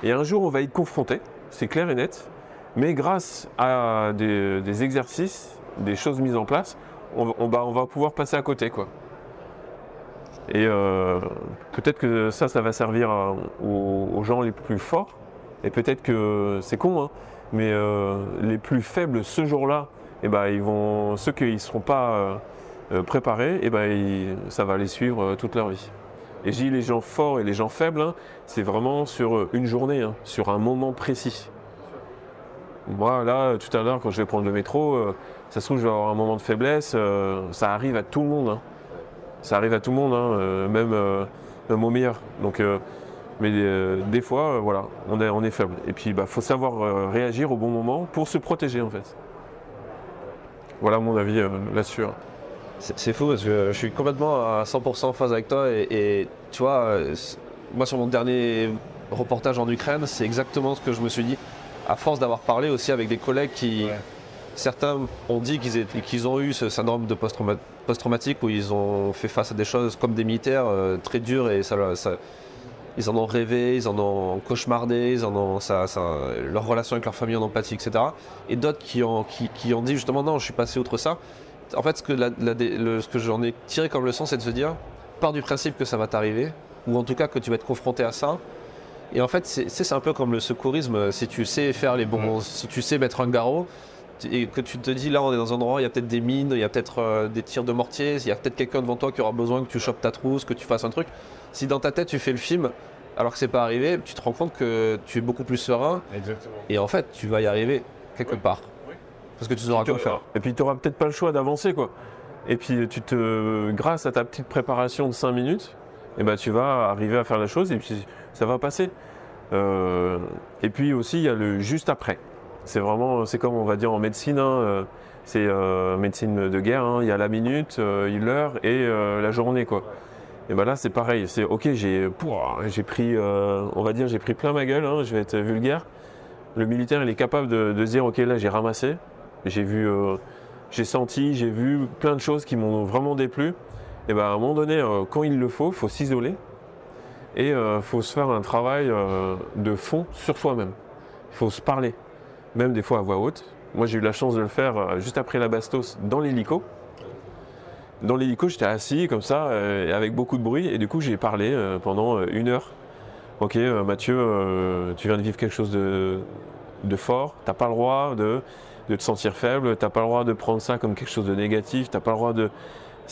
Et un jour, on va y être confronté, c'est clair et net, mais grâce à des exercices, des choses mises en place, on va pouvoir passer à côté, quoi. Et peut-être que ça va servir aux gens les plus forts, et peut-être que c'est con, hein, mais les plus faibles ce jour-là, et ben, ceux qui ne seront pas préparés, et ben, ça va les suivre toute leur vie. Et je dis les gens forts et les gens faibles, hein, c'est vraiment sur une journée, hein, sur un moment précis. Moi, là, tout à l'heure, quand je vais prendre le métro, ça se trouve, je vais avoir un moment de faiblesse. Ça arrive à tout le monde. Hein. Ça arrive à tout le monde, hein, même au meilleur. Donc, mais des fois, voilà, on est faible. Et puis, faut savoir réagir au bon moment pour se protéger, en fait. Voilà mon avis là-dessus. Hein. C'est fou parce que je suis complètement à 100% en phase avec toi. Et tu vois, moi, sur mon dernier reportage en Ukraine, c'est exactement ce que je me suis dit. À force d'avoir parlé aussi avec des collègues qui, certains ont dit qu'ils ont eu ce syndrome de post-traumatique où ils ont fait face à des choses comme des militaires très dures et ils en ont rêvé, ils en ont cauchemardé, leur relation avec leur famille en empathie, etc. Et d'autres qui ont dit justement non, je suis passé outre ça. En fait, ce que j'en ai tiré comme leçon, c'est de se dire, pars du principe que ça va t'arriver, ou en tout cas que tu vas être confronté à ça. Et en fait, c'est un peu comme le secourisme. Si tu sais faire si tu sais mettre un garrot, et que tu te dis là, on est dans un endroit, il y a peut-être des mines, il y a peut-être des tirs de mortier, il y a peut-être quelqu'un devant toi qui aura besoin que tu chopes ta trousse, que tu fasses un truc. Si dans ta tête tu fais le film, alors que c'est pas arrivé, tu te rends compte que tu es beaucoup plus serein. Exactement. Et en fait, tu vas y arriver quelque part. Parce que tu sauras quoi faire. Et puis tu n'auras peut-être pas le choix d'avancer, quoi. Et puis grâce à ta petite préparation de 5 minutes, tu vas arriver à faire la chose et puis ça va passer. Et puis aussi, il y a le juste après. C'est comme on va dire en médecine, hein, c'est médecine de guerre, hein, il y a la minute, l'heure et la journée, quoi. Et là c'est pareil, c'est ok, j'ai pris, on va dire, j'ai pris plein ma gueule, hein, je vais être vulgaire. Le militaire, il est capable de se dire ok, là j'ai ramassé, j'ai vu, j'ai senti, j'ai vu plein de choses qui m'ont vraiment déplu. Et à un moment donné, quand il le faut s'isoler. Et il faut se faire un travail de fond sur soi-même. Il faut se parler, même des fois à voix haute. Moi, j'ai eu la chance de le faire juste après la bastos dans l'hélico. Dans l'hélico, j'étais assis comme ça, avec beaucoup de bruit, et du coup, j'ai parlé pendant 1 heure. Ok, Mathieu, tu viens de vivre quelque chose de fort. T'as pas le droit de te sentir faible. T'as pas le droit de prendre ça comme quelque chose de négatif. T'as pas le droit de...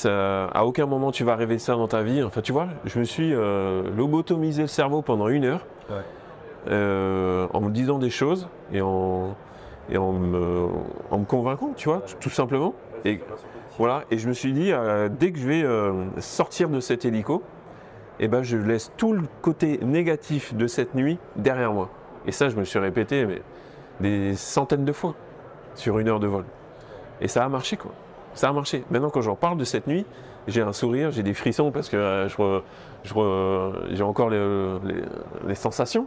à aucun moment tu vas rêver ça dans ta vie. Enfin, tu vois, je me suis lobotomisé le cerveau pendant 1 heure en me disant des choses et en me convainquant, tu vois, tout simplement. Et voilà. Et je me suis dit, dès que je vais sortir de cet hélico, eh ben, je laisse tout le côté négatif de cette nuit derrière moi. Et ça, je me le suis répété mais, des centaines de fois sur 1 heure de vol. Et ça a marché, quoi. Ça a marché. Maintenant, quand j'en parle de cette nuit, j'ai un sourire, j'ai des frissons parce que j'ai encore les sensations.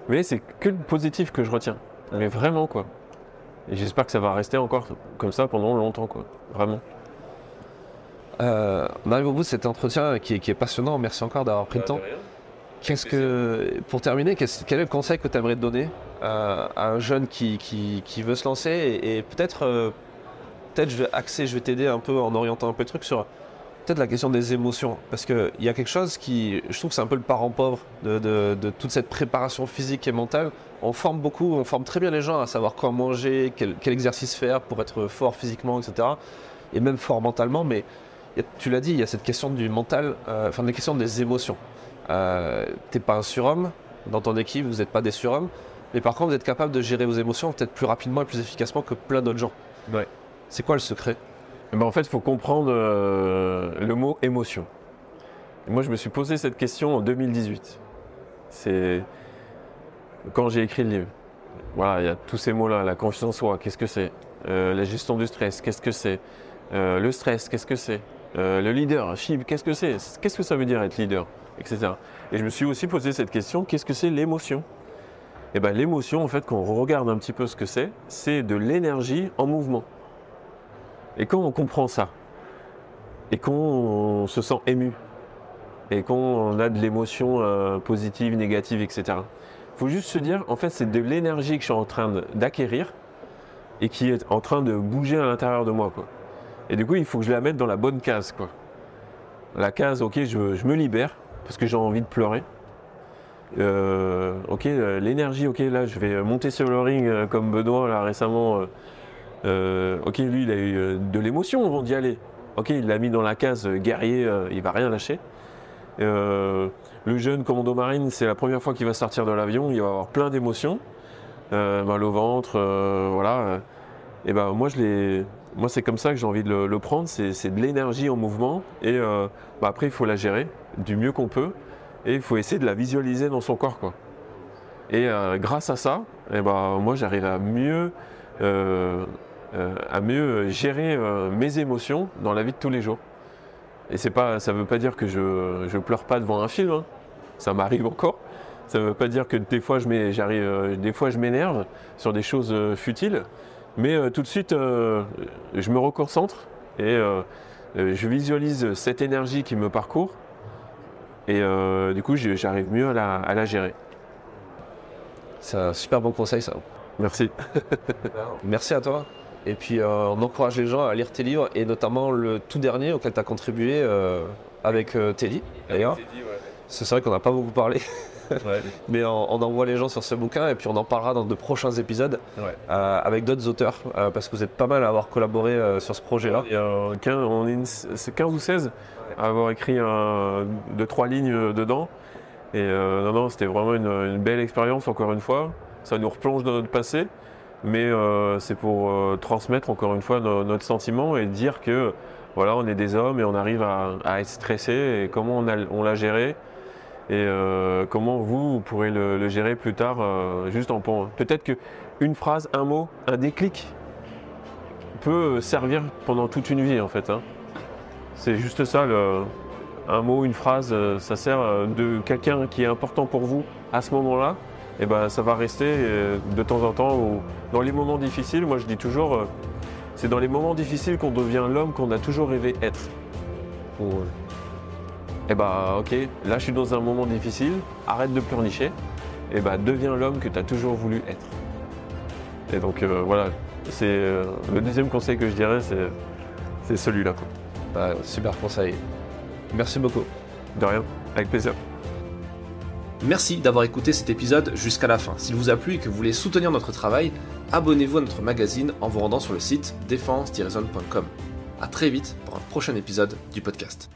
Mais c'est que le positif que je retiens. Mais vraiment, quoi. Et j'espère que ça va rester encore comme ça pendant longtemps, quoi. Vraiment. On arrive au bout de cet entretien qui est passionnant. Merci encore d'avoir pris le temps. Pour terminer, quel est le conseil que tu aimerais donner à un jeune qui veut se lancer et peut-être je vais t'aider un peu en orientant un peu le truc sur peut-être la question des émotions, parce qu'il y a quelque chose qui, je trouve que c'est un peu le parent pauvre de toute cette préparation physique et mentale. On forme très bien les gens à savoir quoi manger, quel exercice faire pour être fort physiquement, etc. Et même fort mentalement, mais tu l'as dit, il y a cette question du mental, la question des émotions. T'es pas un surhomme, dans ton équipe vous n'êtes pas des surhommes, mais par contre vous êtes capable de gérer vos émotions peut-être plus rapidement et plus efficacement que plein d'autres gens. Ouais. C'est quoi le secret ? En fait, il faut comprendre le mot émotion. Et moi, je me suis posé cette question en 2018. C'est quand j'ai écrit le livre. Voilà, il y a tous ces mots-là, la confiance en soi, qu'est-ce que c'est ? La gestion du stress, qu'est-ce que c'est ? Le stress, qu'est-ce que c'est ? Le leadership, qu'est-ce que c'est ? Qu'est-ce que ça veut dire être leader ? Etc. Et je me suis aussi posé cette question, qu'est-ce que c'est l'émotion ? Et bien l'émotion, en fait, quand on regarde un petit peu ce que c'est de l'énergie en mouvement. Et quand on comprend ça, et qu'on se sent ému, et qu'on a de l'émotion positive, négative, etc., il faut juste se dire, en fait, c'est de l'énergie que je suis en train d'acquérir et qui est en train de bouger à l'intérieur de moi, quoi. Et du coup, il faut que je la mette dans la bonne case, quoi. La case, ok, je me libère, parce que j'ai envie de pleurer. Ok, l'énergie, ok, là, je vais monter sur le ring comme Benoît, là, récemment. Ok, lui, il a eu de l'émotion avant d'y aller. Ok, il l'a mis dans la case guerrier, il va rien lâcher. Le jeune commando marine, c'est la première fois qu'il va sortir de l'avion, il va avoir plein d'émotions, mal au ventre, voilà. Et ben moi, c'est comme ça que j'ai envie de le prendre, c'est de l'énergie en mouvement. Et après, il faut la gérer du mieux qu'on peut, et il faut essayer de la visualiser dans son corps, quoi. Et grâce à ça, et ben moi, j'arrive à mieux gérer mes émotions dans la vie de tous les jours. Et ça ne veut pas dire que je pleure pas devant un film, hein. Ça m'arrive encore. Ça ne veut pas dire que des fois je m'énerve sur des choses futiles, mais tout de suite je me reconcentre et je visualise cette énergie qui me parcourt et du coup j'arrive mieux à la gérer. C'est un super bon conseil, ça. Merci. Merci à toi. Et puis on encourage les gens à lire tes livres et notamment le tout dernier auquel tu as contribué avec Teddy d'ailleurs. C'est vrai qu'on n'a pas beaucoup parlé. Ouais. Mais on envoie les gens sur ce bouquin et puis on en parlera dans de prochains épisodes avec d'autres auteurs parce que vous êtes pas mal à avoir collaboré sur ce projet-là. C'est 15 ou 16 à avoir écrit 2-3 lignes dedans. Et non, c'était vraiment une belle expérience encore une fois. Ça nous replonge dans notre passé, mais c'est pour transmettre encore une fois notre sentiment et dire que voilà, on est des hommes et on arrive à être stressé et comment on l'a géré et comment vous pourrez le gérer plus tard juste en pensant. Peut-être qu'une phrase, un mot, un déclic peut servir pendant toute une vie en fait, hein. C'est juste ça, un mot, une phrase, ça sert de quelqu'un qui est important pour vous à ce moment-là. Et ben, ça va rester de temps en temps ou dans les moments difficiles. Moi je dis toujours, c'est dans les moments difficiles qu'on devient l'homme qu'on a toujours rêvé être. et bah ok, là je suis dans un moment difficile, arrête de pleurnicher, et bah deviens l'homme que tu as toujours voulu être. Et donc voilà, c'est le deuxième conseil que je dirais, c'est celui-là, quoi. Bah, super conseil. Merci beaucoup. De rien, avec plaisir. Merci d'avoir écouté cet épisode jusqu'à la fin. S'il vous a plu et que vous voulez soutenir notre travail, abonnez-vous à notre magazine en vous rendant sur le site défense-zone.com. À très vite pour un prochain épisode du podcast.